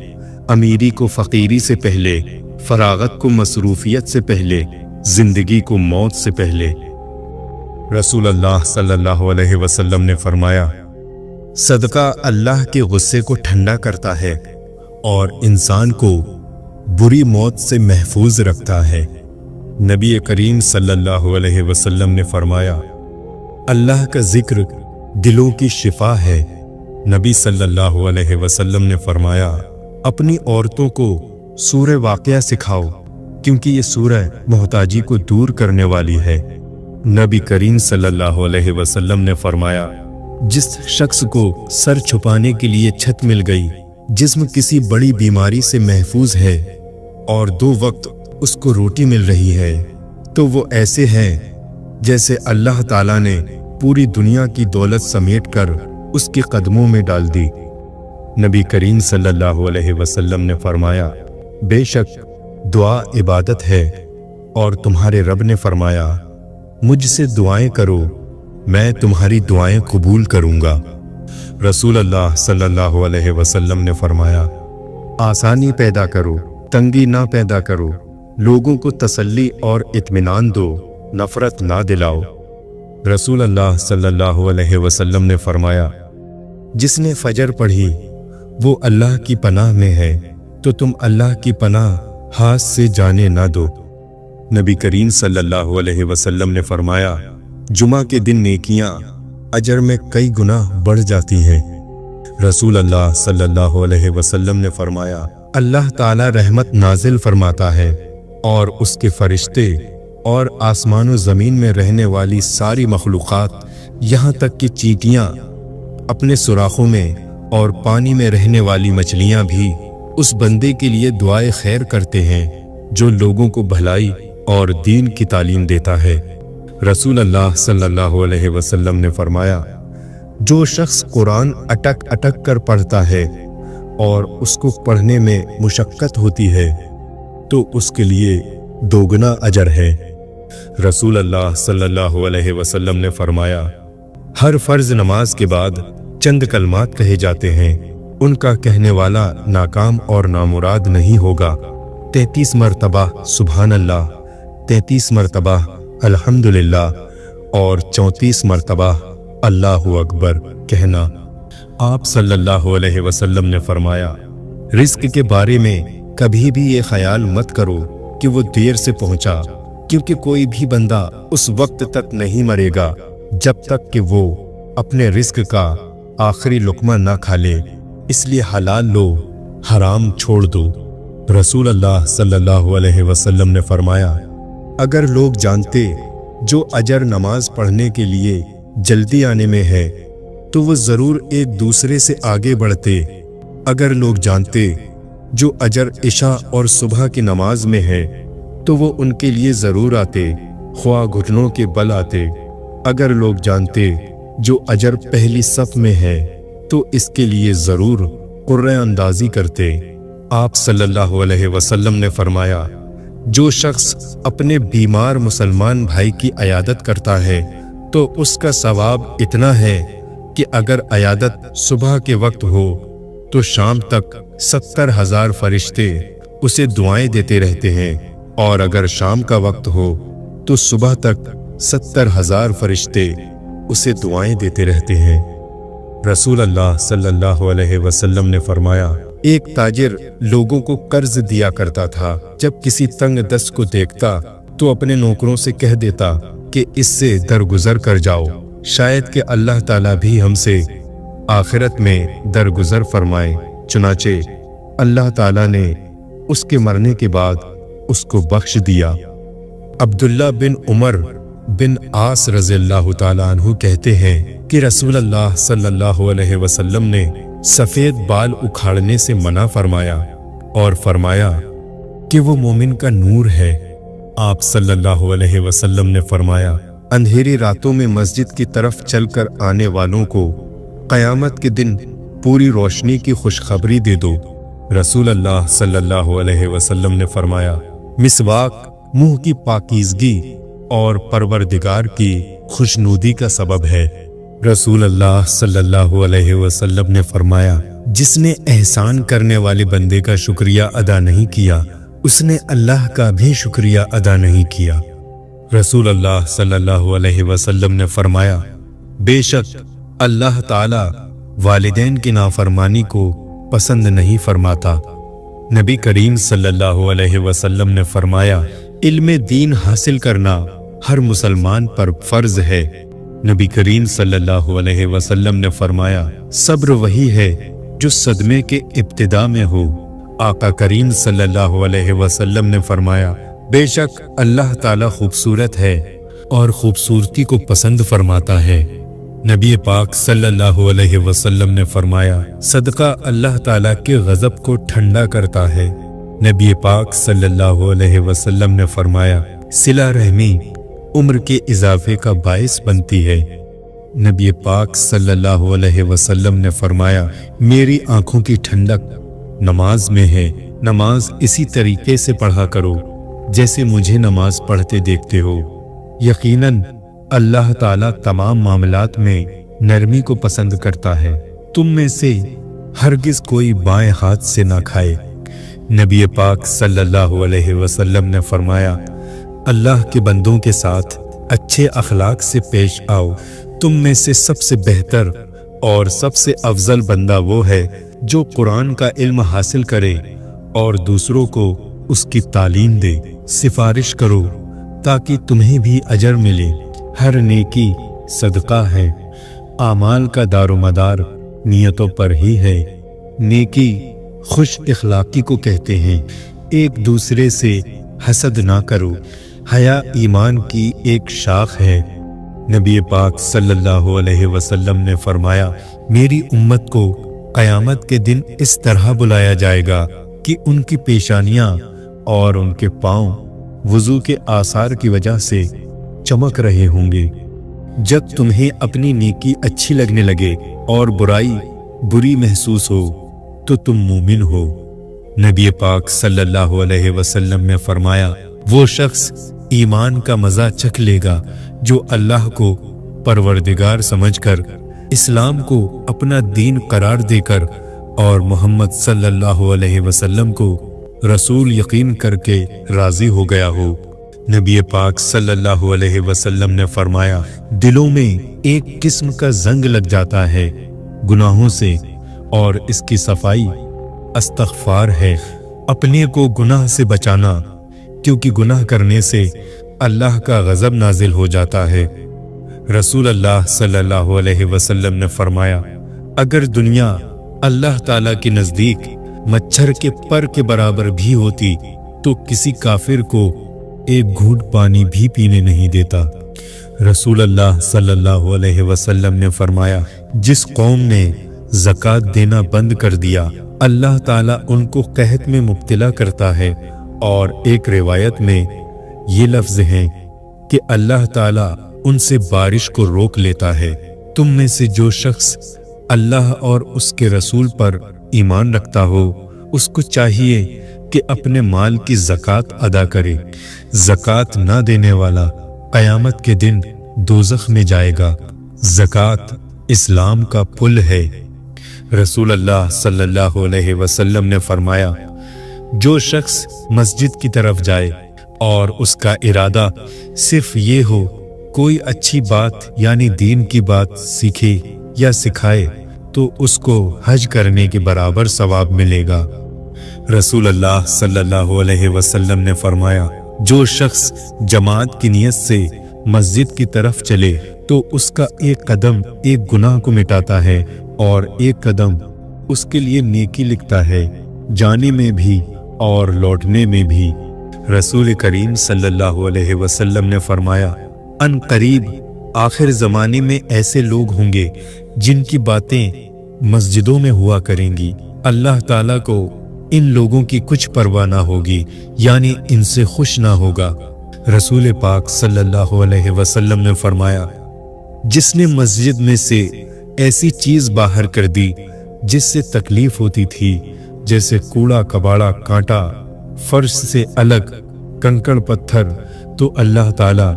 अमीरी को फ़कीरी से पहले, फरागत को मसरूफियत से पहले, जिंदगी को मौत से पहले। रसूल अल्लाह सल्लल्लाहु अलैहि वसल्लम ने फरमाया, सदका अल्लाह के गुस्से को ठंडा करता है और इंसान को बुरी मौत से महफूज रखता है। नबी करीम सल्लल्लाहु अलैहि वसल्लम ने फरमाया, अल्लाह का जिक्र दिलों की शिफा है। नबी सल्लल्लाहु अलैहि वसल्लम ने फरमाया, अपनी औरतों को सूरह वाक़िया सिखाओ क्योंकि ये सूरह मोहताजी को दूर करने वाली है। नबी करीम सल्लल्लाहु अलैहि वसल्लम ने फरमाया, जिस शख्स को सर छुपाने के लिए छत मिल गई, जिस्म किसी बड़ी बीमारी से महफूज है और 2 वक्त उसको रोटी मिल रही है, तो वो ऐसे हैं जैसे अल्लाह ताला ने पूरी दुनिया की दौलत समेटकर उसके कदमों में डाल दी। नबी करीम सल्लल्लाहु अलैहि वसल्लम ने फरमाया, बेशक दुआ इबादत है और तुम्हारे रब ने फरमाया, मुझसे दुआएं करो, मैं तुम्हारी दुआएं कबूल करूंगा। रसूल अल्लाह सल्लल्लाहु अलैहि वसल्लम ने फरमाया, आसानी पैदा करो, तंगी ना पैदा करो, लोगों को तसल्ली और इत्मीनान दो, नफरत ना दिलाओ। रसूल अल्लाह सल्लल्लाहु अलैहि वसल्लम ने फरमाया, जिसने फजर पढ़ी وہ اللہ کی پناہ میں ہے تو تم اللہ کی پناہ ہاتھ سے جانے نہ دو۔ نبی کریم صلی اللہ علیہ وسلم نے فرمایا، جمعہ کے دن نیکیاں اجر میں کئی گنا بڑھ جاتی ہیں۔ رسول اللہ صلی اللہ علیہ وسلم نے فرمایا، اللہ تعالی رحمت نازل فرماتا ہے اور اس کے فرشتے اور آسمان و زمین میں رہنے والی ساری مخلوقات، یہاں تک کہ چیونٹیاں اپنے سوراخوں میں اور پانی میں رہنے والی مچھلیاں بھی اس بندے کے لیے دعائے خیر کرتے ہیں جو لوگوں کو بھلائی اور دین کی تعلیم دیتا ہے۔ رسول اللہ صلی اللہ علیہ وسلم نے فرمایا، جو شخص قرآن اٹک اٹک کر پڑھتا ہے اور اس کو پڑھنے میں مشقت ہوتی ہے تو اس کے لیے دوگنا اجر ہے۔ رسول اللہ صلی اللہ علیہ وسلم نے فرمایا، ہر فرض نماز کے بعد چند کلمات کہے جاتے ہیں، ان کا کہنے والا ناکام اور نامراد نہیں ہوگا۔ 33 مرتبہ سبحان اللہ، 33 مرتبہ الحمدللہ اور 34 مرتبہ اللہ اکبر کہنا۔ آپ صلی اللہ علیہ وسلم نے فرمایا، رزق کے بارے میں کبھی بھی یہ خیال مت کرو کہ وہ دیر سے پہنچا، کیونکہ کوئی بھی بندہ اس وقت تک نہیں مرے گا جب تک کہ وہ اپنے رزق کا آخری لقمہ نہ کھا لے، اس لیے حلال لو، حرام چھوڑ دو۔ رسول اللہ صلی اللہ علیہ وسلم نے فرمایا، اگر لوگ جانتے جو اجر نماز پڑھنے کے لیے جلدی آنے میں ہے تو وہ ضرور ایک دوسرے سے آگے بڑھتے۔ اگر لوگ جانتے جو اجر عشاء اور صبح کی نماز میں ہے تو وہ ان کے لیے ضرور آتے، خواہ گھٹنوں کے بل آتے۔ اگر لوگ جانتے جو اجر پہلی صف میں ہے تو اس کے لیے ضرور قرعہ اندازی کرتے۔ آپ صلی اللہ علیہ وسلم نے فرمایا، جو شخص اپنے بیمار مسلمان بھائی کی عیادت کرتا ہے تو اس کا ثواب اتنا ہے کہ اگر عیادت صبح کے وقت ہو تو شام تک 70,000 فرشتے اسے دعائیں دیتے رہتے ہیں، اور اگر شام کا وقت ہو تو صبح تک 70,000 فرشتے اسے دعائیں دیتے رہتے ہیں۔ رسول اللہ صلی اللہ علیہ وسلم نے فرمایا، ایک تاجر لوگوں کو قرض دیا کرتا تھا، جب کسی تنگ دست کو دیکھتا تو اپنے نوکروں سے کہہ دیتا کہ اس سے درگزر کر جاؤ، شاید کہ اللہ تعالیٰ بھی ہم سے آخرت میں درگزر فرمائے۔ چنانچہ اللہ تعالیٰ نے اس کے مرنے کے بعد اس کو بخش دیا۔ عبداللہ بن عمر بن عاص رضی اللہ تعالیٰ عنہ کہتے ہیں کہ رسول اللہ صلی اللہ علیہ وسلم نے سفید بال اکھاڑنے سے منع فرمایا اور فرمایا کہ وہ مومن کا نور ہے۔ آپ صلی اللہ علیہ وسلم نے فرمایا، اندھیری راتوں میں مسجد کی طرف چل کر آنے والوں کو قیامت کے دن پوری روشنی کی خوشخبری دے دو۔ رسول اللہ صلی اللہ علیہ وسلم نے فرمایا، مسواک منہ کی پاکیزگی اور پروردگار کی خوشنودی کا سبب ہے۔ رسول اللہ صلی اللہ علیہ وسلم نے فرمایا، جس نے احسان کرنے والے بندے کا شکریہ ادا نہیں کیا، اس نے اللہ کا بھی شکریہ ادا نہیں کیا۔ رسول اللہ صلی اللہ علیہ وسلم نے فرمایا، بے شک اللہ تعالی والدین کی نافرمانی کو پسند نہیں فرماتا۔ نبی کریم صلی اللہ علیہ وسلم نے فرمایا، علم دین حاصل کرنا ہر مسلمان پر فرض ہے۔ نبی کریم صلی اللہ علیہ وسلم نے فرمایا، صبر وہی ہے جو صدمے کے ابتدا میں ہو۔ آقا کریم صلی اللہ علیہ وسلم نے فرمایا، بے شک اللہ تعالی خوبصورت ہے اور خوبصورتی کو پسند فرماتا ہے۔ نبی پاک صلی اللہ علیہ وسلم نے فرمایا، صدقہ اللہ تعالیٰ کے غضب کو ٹھنڈا کرتا ہے۔ نبی پاک صلی اللہ علیہ وسلم نے فرمایا، صلہ رحمی عمر کے اضافے کا باعث بنتی ہے۔ نبی پاک صلی اللہ علیہ وسلم نے فرمایا، میری آنکھوں کی ٹھنڈک نماز میں ہے، نماز اسی طریقے سے پڑھا کرو جیسے مجھے نماز پڑھتے دیکھتے ہو۔ یقیناً اللہ تعالیٰ تمام معاملات میں نرمی کو پسند کرتا ہے۔ تم میں سے ہرگز کوئی بائیں ہاتھ سے نہ کھائے۔ نبی پاک صلی اللہ علیہ وسلم نے فرمایا، اللہ کے بندوں کے ساتھ اچھے اخلاق سے پیش آؤ۔ تم میں سے سب سے بہتر اور سب سے افضل بندہ وہ ہے जो कुरान का इल्म हासिल करे और दूसरों को उसकी तालीम दे। सिफारिश करो ताकि तुम्हें भी अजर मिले। हर नेकी सदका है। आमाल का दारोमदार नियतों पर ही है। नेकी खुश इखलाकी को कहते हैं। एक दूसरे से हसद ना करो। हया ईमान की एक शाख है। नबी पाक सल्लल्लाहु अलैहि वसल्लम ने फरमाया, मेरी उम्मत को क़यामत के दिन इस तरह बुलाया जाएगा कि उनकी पेशानियां और उनके पांव वुज़ू के आसार की वजह से चमक रहे होंगे। जब तुम्हें अपनी नेकी अच्छी लगने लगे और बुराई बुरी महसूस हो तो तुम मोमिन हो। नबी पाक सल्लल्लाहु अलैहि वसल्लम ने फरमाया, वो शख्स ईमान का मज़ा चख लेगा जो अल्लाह को परवरदिगार समझकर, इस्लाम को अपना दीन करार देकर और मोहम्मद सल्लल्लाहु अलैहि वसल्लम को रसूल यकीन करके राजी हो गया हो। नबी पाक सल्लल्लाहु अलैहि वसल्लम ने फरमाया, दिलों में एक किस्म का जंग लग जाता है गुनाहों से और इसकी सफाई अस्तगफार है। अपने को गुनाह से बचाना, क्योंकि गुनाह करने से अल्लाह का गज़ब नाजिल हो जाता है। रसूल अल्लाह सल्लल्लाहु अलैहि वसल्लम ने फरमाया, अगर दुनिया अल्लाह ताला के नज़दीक मच्छर के पर के बराबर भी होती तो किसी काफिर को एक घूंट पानी भी पीने नहीं देता। रसूल अल्लाह सल्लल्लाहु अलैहि वसल्लम ने फरमाया, जिस कौम ने ज़कात देना बंद कर दिया, अल्लाह ताला उनको कहत में मुब्तला करता है। और एक रिवायत में ये लफ्ज़ हैं कि अल्लाह ताला उनसे बारिश को रोक लेता है। तुम में से जो शख्स अल्लाह और उसके रसूल पर ईमान रखता हो, उसको चाहिए कि अपने माल की ज़कात अदा करे। ज़कात ना देने वाला क़यामत के दिन दोज़ख में जाएगा। ज़कात इस्लाम का पुल है। रसूल अल्लाह सल्लल्लाहु अलैहि वसल्लम ने फरमाया, जो शख्स मस्जिद की तरफ जाए और उसका इरादा सिर्फ ये हो कोई अच्छी बात यानी दीन की बात सीखे या सिखाए, तो उसको हज करने के बराबर सवाब मिलेगा। रसूल अल्लाह सल्लल्लाहु अलैहि वसल्लम ने फरमाया, जो शख्स जमात की नियत से मस्जिद की तरफ चले तो उसका एक कदम एक गुनाह को मिटाता है और एक कदम उसके लिए नेकी लिखता है, जाने में भी और लौटने में भी। रसूल करीम सल्लल्लाहु अलैहि वसल्लम ने फरमाया, अन करीब आखिर ज़माने में ऐसे लोग होंगे जिनकी बातें मस्जिदों में हुआ करेंगी। अल्लाह ताला को इन लोगों की कुछ परवाह ना होगी, यानी इनसे खुश ना होगा। रसूल पाक सल्लल्लाहु अलैहि वसल्लम ने फरमाया, जिसने मस्जिद में से ऐसी चीज बाहर कर दी जिससे तकलीफ होती थी, जैसे कूड़ा कबाड़ा कांटा, फर्श से अलग कंकड़ पत्थर, तो अल्लाह ताला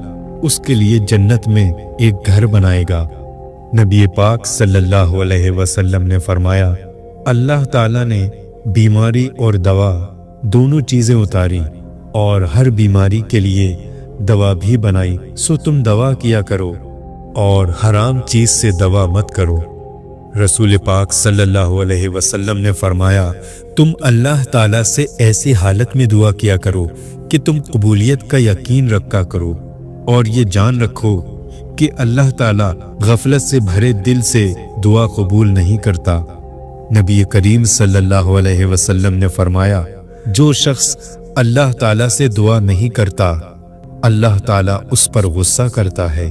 उसके लिए जन्नत में एक घर बनाएगा। नबी पाक सल्लल्लाहु अलैहि वसल्लम ने फरमाया, अल्लाह ताला ने बीमारी और दवा दोनों चीजें उतारी और हर बीमारी के लिए दवा भी बनाई, सो तुम दवा किया करो और हराम चीज से दवा मत करो। रसूल पाक सल्लल्लाहु अलैहि वसल्लम ने फरमाया, तुम अल्लाह ताला से ऐसी हालत में दुआ किया करो कि तुम कबूलियत का यकीन रखा करो और ये जान रखो कि अल्लाह ताला गफलत से भरे दिल से दुआ कबूल नहीं करता। नबी करीम सल्लल्लाहु अलैहि वसल्लम ने फरमाया, जो शख्स अल्लाह ताला से दुआ नहीं करता, अल्लाह ताला उस पर गुस्सा करता है।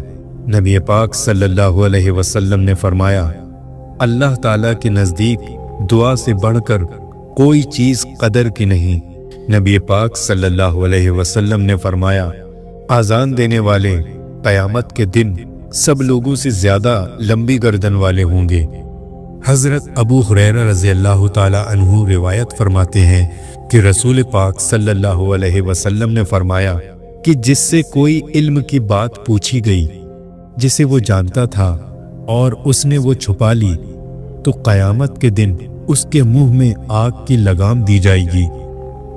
नबी पाक सल्लल्लाहु अलैहि वसल्लम ने फरमाया, अल्लाह ताला के नज़दीक दुआ से बढ़कर कोई चीज़ कदर की नहीं। नबी पाक सल्लल्लाहु अलैहि वसल्लम ने फरमाया, आज़ान देने वाले क़यामत के दिन सब लोगों से ज़्यादा लंबी गर्दन वाले होंगे। हज़रत अबू हुरैरा रज़ी अल्लाह ताला अन्हु रिवायत फरमाते हैं कि रसूल पाक सल्लल्लाहु अलैहि वसल्लम ने फरमाया कि जिससे कोई इल्म की बात पूछी गई जिसे वो जानता था और उसने वो छुपा ली, तो क़यामत के दिन उसके मुंह में आग की लगाम दी जाएगी।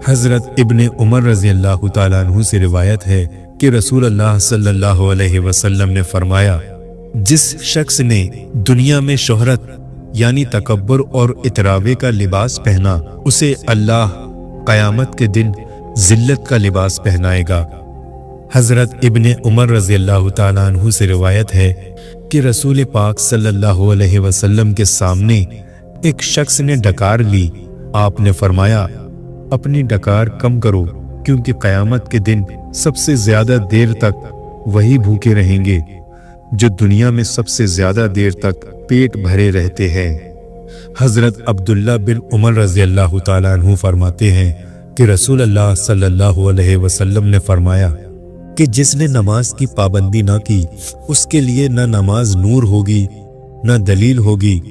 हज़रत इब्ने उमर रज़ी अल्लाह ताला अन्हु से रिवायत है कि रसूल अल्लाह सल्लल्लाहु अलैहि वसल्लम ने फरमाया, जिस शख्स ने दुनिया में शोहरत यानी तकब्बुर और इतरावे का लिबास पहना, उसे अल्लाह क़यामत के दिन जिल्लत का लिबास पहनाएगा। हज़रत इब्ने उमर रज़ी अल्लाह ताला अन्हु से रिवायत है कि रसूल पाक सल्लल्लाहु अलैहि वसल्लम के सामने एक शख्स ने डकार ली। आपने फरमाया, अपनी डकार कम करो, क्योंकि क़यामत के दिन सबसे ज़्यादा देर तक वही भूखे रहेंगे जो दुनिया में सबसे ज़्यादा देर तक पेट भरे रहते हैं। हज़रत अब्दुल्ला बिन उमर रज़ी अल्लाह ताला अन्हु फरमाते हैं कि रसूल अल्लाह सल्लल्लाहु अलैहि वसल्लम ने फरमाया कि जिसने नमाज की पाबंदी ना की, उसके लिए ना नमाज नूर होगी, ना दलील होगी,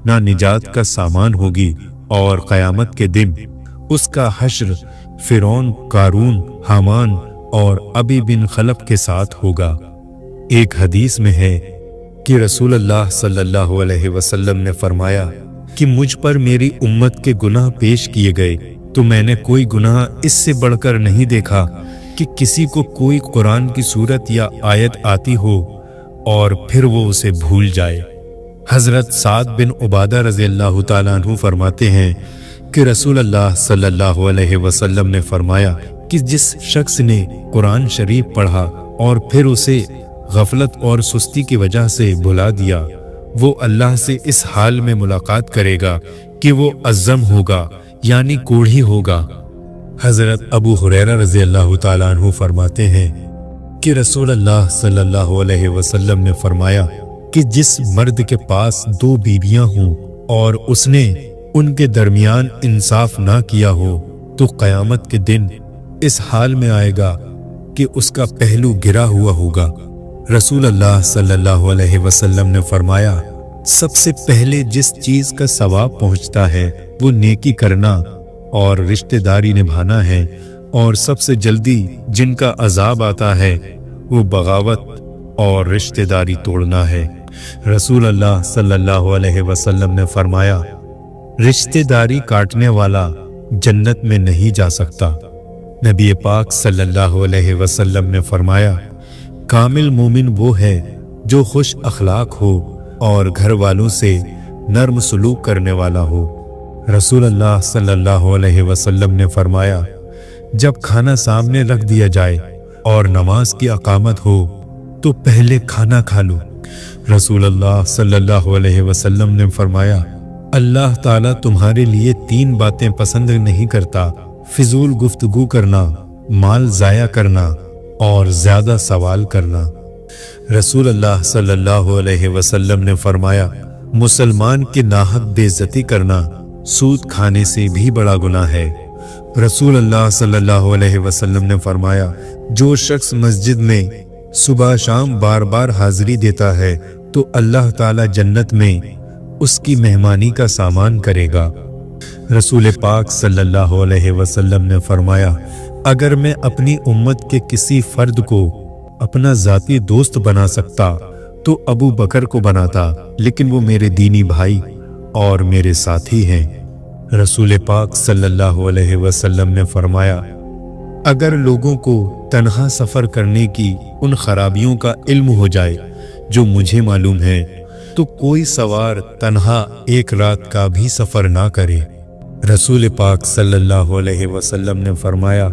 ना निजात का सामान होगी, और क़यामत के दिन उसका हश्र फ़िरौन, कारून, हामान और अबी बिन खलब के साथ होगा। एक हदीस में है कि रसूल अल्लाह सल्लल्लाहु अलैहि वसल्लम ने फरमाया कि मुझ पर मेरी उम्मत के गुनाह पेश किए गए तो मैंने कोई गुनाह इससे बढ़कर नहीं देखा कि किसी को कोई कुरान की सूरत या आयत आती हो और फिर वो उसे भूल जाए। हज़रत साद बिन उबादा रज़ी अल्लाह ताला अन्हु फरमाते हैं कि रसूल अल्लाह सल्लल्लाहु अलैहि वसल्लम ने फरमाया कि जिस शख्स ने कुरान शरीफ पढ़ा और फिर उसे गफलत और सुस्ती की वजह से भुला दिया, वो अल्लाह से इस हाल में मुलाकात करेगा कि वो अज़्ज़म होगा, यानी कोढ़ी होगा। हज़रत अबू हुरैरा रज़ी अल्लाह ताला अन्हु फरमाते हैं कि रसूल अल्लाह सल्लल्लाहु अलैहि वसल्लम ने फरमाया कि जिस मर्द के पास 2 बीवियां हों और उसने उनके दरमियान इंसाफ ना किया हो, तो क़यामत के दिन इस हाल में आएगा कि उसका पहलू गिरा हुआ होगा। रसूल अल्लाह सल्लल्लाहु अलैहि वसल्लम ने फरमाया, सबसे पहले जिस चीज का सवाब पहुंचता है वो नेकी करना और रिश्तेदारी निभाना है, और सबसे जल्दी जिनका अजाब आता है वो बगावत और रिश्तेदारी तोड़ना है। रसूल अल्लाह सल्लल्लाहु अलैहि वसल्लम ने फरमाया, रिश्तेदारी काटने वाला जन्नत में नहीं जा सकता। नबी पाक सल्लल्लाहु अलैहि वसल्लम ने फरमाया, कामिल मोमिन वो है जो खुश अखलाक हो और घर वालों से नर्म सलूक करने वाला हो। रसूल अल्लाह सल्लल्लाहु अलैहि वसल्लम ने फरमाया, जब खाना सामने रख दिया जाए और नमाज की अकामत हो तो पहले खाना खा लो। रसूल अल्लाह सल्लल्लाहु अलैहि वसल्लम ने फरमाया, अल्लाह ताला तुम्हारे लिए 3 बातें पसंद नहीं करता, फिजूल गुफ्तगू करना, माल जाया करना और ज्यादा सवाल करना। रसूल अल्लाह सल्लल्लाहु अलैहि वसल्लम ने फरमाया, मुसलमान की नाहक बेइज्जती करना सूद खाने से भी बड़ा गुनाह है। रसूल अल्लाह सल्लल्लाहु अलैहि वसल्लम ने फरमाया, जो शख्स मस्जिद में सुबह शाम बार बार हाजिरी देता है तो अल्लाह ताला जन्नत में उसकी मेहमानी का सामान करेगा। रसूल पाक सल्लल्लाहु अलैहि वसल्लम ने फरमाया, अगर मैं अपनी उम्मत के किसी फर्द को अपना जाती दोस्त बना सकता तो अबू बकर को बनाता, लेकिन वो मेरे दीनी भाई और मेरे साथी हैं। रसूल पाक सल्लल्लाहु अलैहि वसल्लम ने फरमाया, अगर लोगों को तन्हा सफर करने की उन खराबियों का इल्म हो जाए जो मुझे मालूम है तो कोई सवार तन्हा एक रात का भी सफर ना करे। रसूल पाक सल्लल्लाहु अलैहि वसल्लम ने फरमाया,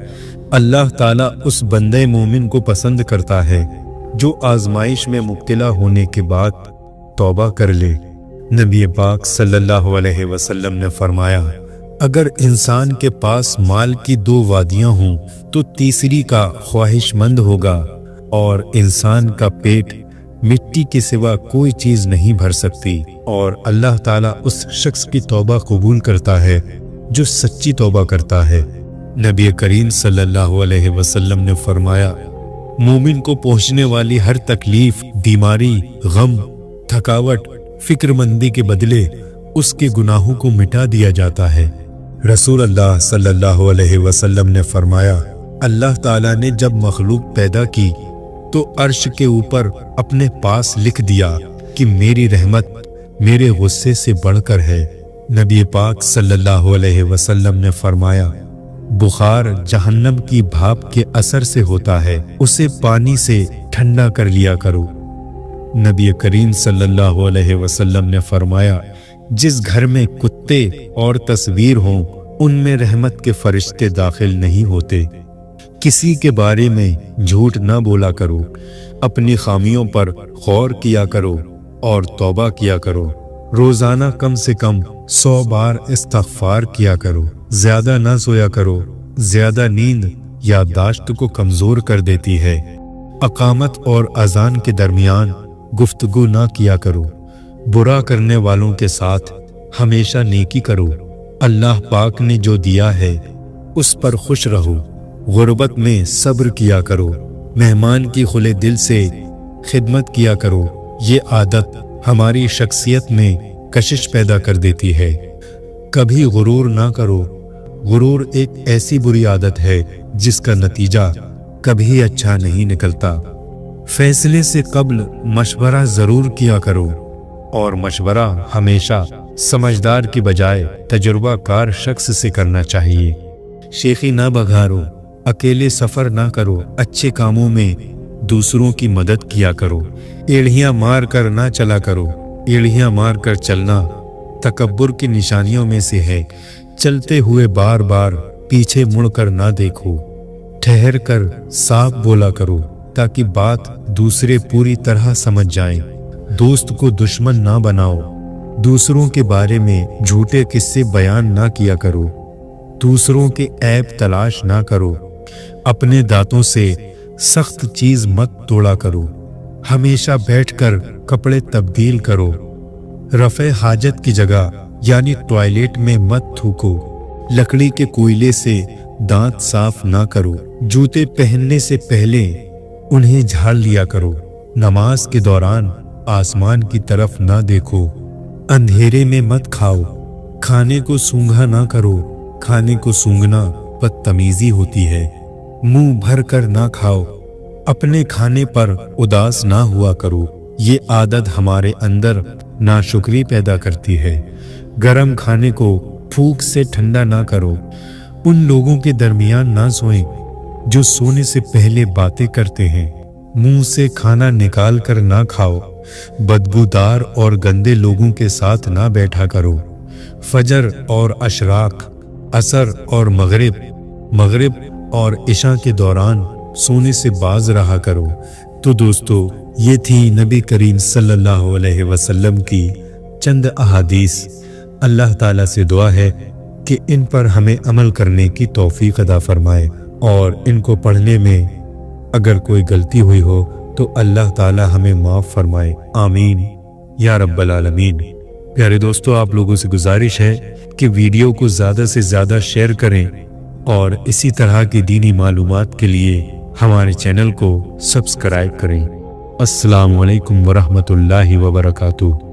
अल्लाह ताला उस बंदे मोमिन को पसंद करता है जो आजमाइश में मुब्तला होने के बाद तौबा कर ले। नबी पाक सल्लल्लाहु अलैहि वसल्लम ने फरमाया, अगर इंसान के पास माल की 2 वादियां हों तो तीसरी का ख्वाहिशमंद होगा, और इंसान का पेट मिट्टी के सिवा कोई चीज नहीं भर सकती, और अल्लाह ताला उस शख्स की तौबा कबूल करता है जो सच्ची तौबा करता है। नबी करीम सल्लल्लाहु अलैहि वसल्लम ने फरमाया, मोमिन को पहुंचने वाली हर तकलीफ, बीमारी, गम, थकावट, फिक्रमंदी के बदले उसके गुनाहों को मिटा दिया जाता है। रसूल अल्लाह सल्लल्लाहु अलैहि वसल्लम ने फरमाया, अल्लाह ताला ने जब मखलूक पैदा की तो अर्श के ऊपर अपने पास लिख दिया कि मेरी रहमत मेरे गुस्से से बढ़कर है। नबी पाक सल्लल्लाहु अलैहि वसल्लम ने फरमाया, बुखार जहन्नम की भाप के असर से होता है, उसे पानी से ठंडा कर लिया करो। नबी करीम सल्लल्लाहु अलैहि वसल्लम ने फरमाया जिस घर में कुत्ते और तस्वीर हों उनमें रहमत के फरिश्ते दाखिल नहीं होते। किसी के बारे में झूठ न बोला करो, अपनी खामियों पर गौर किया करो और तौबा किया करो। रोजाना कम से कम 100 बार इस्तग़फ़ार किया करो। ज्यादा ना सोया करो, ज्यादा नींद याददाश्त को कमजोर कर देती है। अकामत और अजान के दरमियान गुफ्तगू ना किया करो। बुरा करने वालों के साथ हमेशा नेकी करो। अल्लाह पाक ने जो दिया है उस पर खुश रहो। गुर्बत में सब्र किया करो। मेहमान की खुले दिल से खिदमत किया करो। ये आदत हमारी शख्सियत में कशिश पैदा कर देती है। कभी गुरूर ना करो। गुरूर एक ऐसी बुरी आदत है जिसका नतीजा कभी अच्छा नहीं निकलता। फैसले से कब्ल मशवरा जरूर किया करो और मशवरा हमेशा समझदार की बजाय तजुर्बाकार शख्स से करना चाहिए। शेखी ना बघारो, अकेले सफर ना करो। अच्छे कामों में दूसरों की मदद किया करो। एड़ियां मार कर ना चला करो। एड़ियां मार कर चलना तकब्बुर की निशानियों में से है। चलते हुए बार बार पीछे मुड़कर ना देखो। ठहर कर साफ बोला करो ताकि बात दूसरे पूरी तरह समझ जाएं। दोस्त को दुश्मन ना बनाओ। दूसरों के बारे में झूठे किस्से बयान ना किया करो। दूसरों के ऐब तलाश ना करो। अपने दांतों से सख्त चीज मत तोड़ा करो। हमेशा बैठकर कपड़े तब्दील करो। रफ़े हाजत की जगह यानी टॉयलेट में मत थूको। लकड़ी के कोयले से दांत साफ ना करो। जूते पहनने से पहले उन्हें झाड़ लिया करो। नमाज के दौरान आसमान की तरफ ना देखो। अंधेरे में मत खाओ। खाने को सूंघा ना करो। खाने को सूंघना बदतमीजी होती है। मुंह भर कर ना खाओ। अपने खाने पर उदास ना हुआ करो। ये आदत हमारे अंदर नाशुक्री पैदा करती है। गरम खाने को फूंक से ठंडा ना करो। उन लोगों के दरमियान ना सोएं जो सोने से पहले बातें करते हैं। मुंह से खाना निकाल कर ना खाओ। बदबूदार और गंदे लोगों के साथ ना बैठा करो। फजर और अशराक, असर और मगरिब और इशा के दौरान सोने से बाज रहा करो। तो दोस्तों, ये थी नबी करीम सल्लल्लाहु अलैहि वसल्लम की चंद अहादीस। अल्लाह ताला से दुआ है कि इन पर हमें अमल करने की तौफीक अता फरमाए और इनको पढ़ने में अगर कोई गलती हुई हो तो अल्लाह ताला हमें माफ़ फरमाए। आमीन या रब्बल आलमीन। प्यारे दोस्तों, आप लोगों से गुजारिश है कि वीडियो को ज़्यादा से ज़्यादा शेयर करें और इसी तरह की दीनी मालूमात के लिए हमारे चैनल को सब्सक्राइब करें। अस्सलामु अलैकुम वरहमतुल्लाहि वबरकातुहू।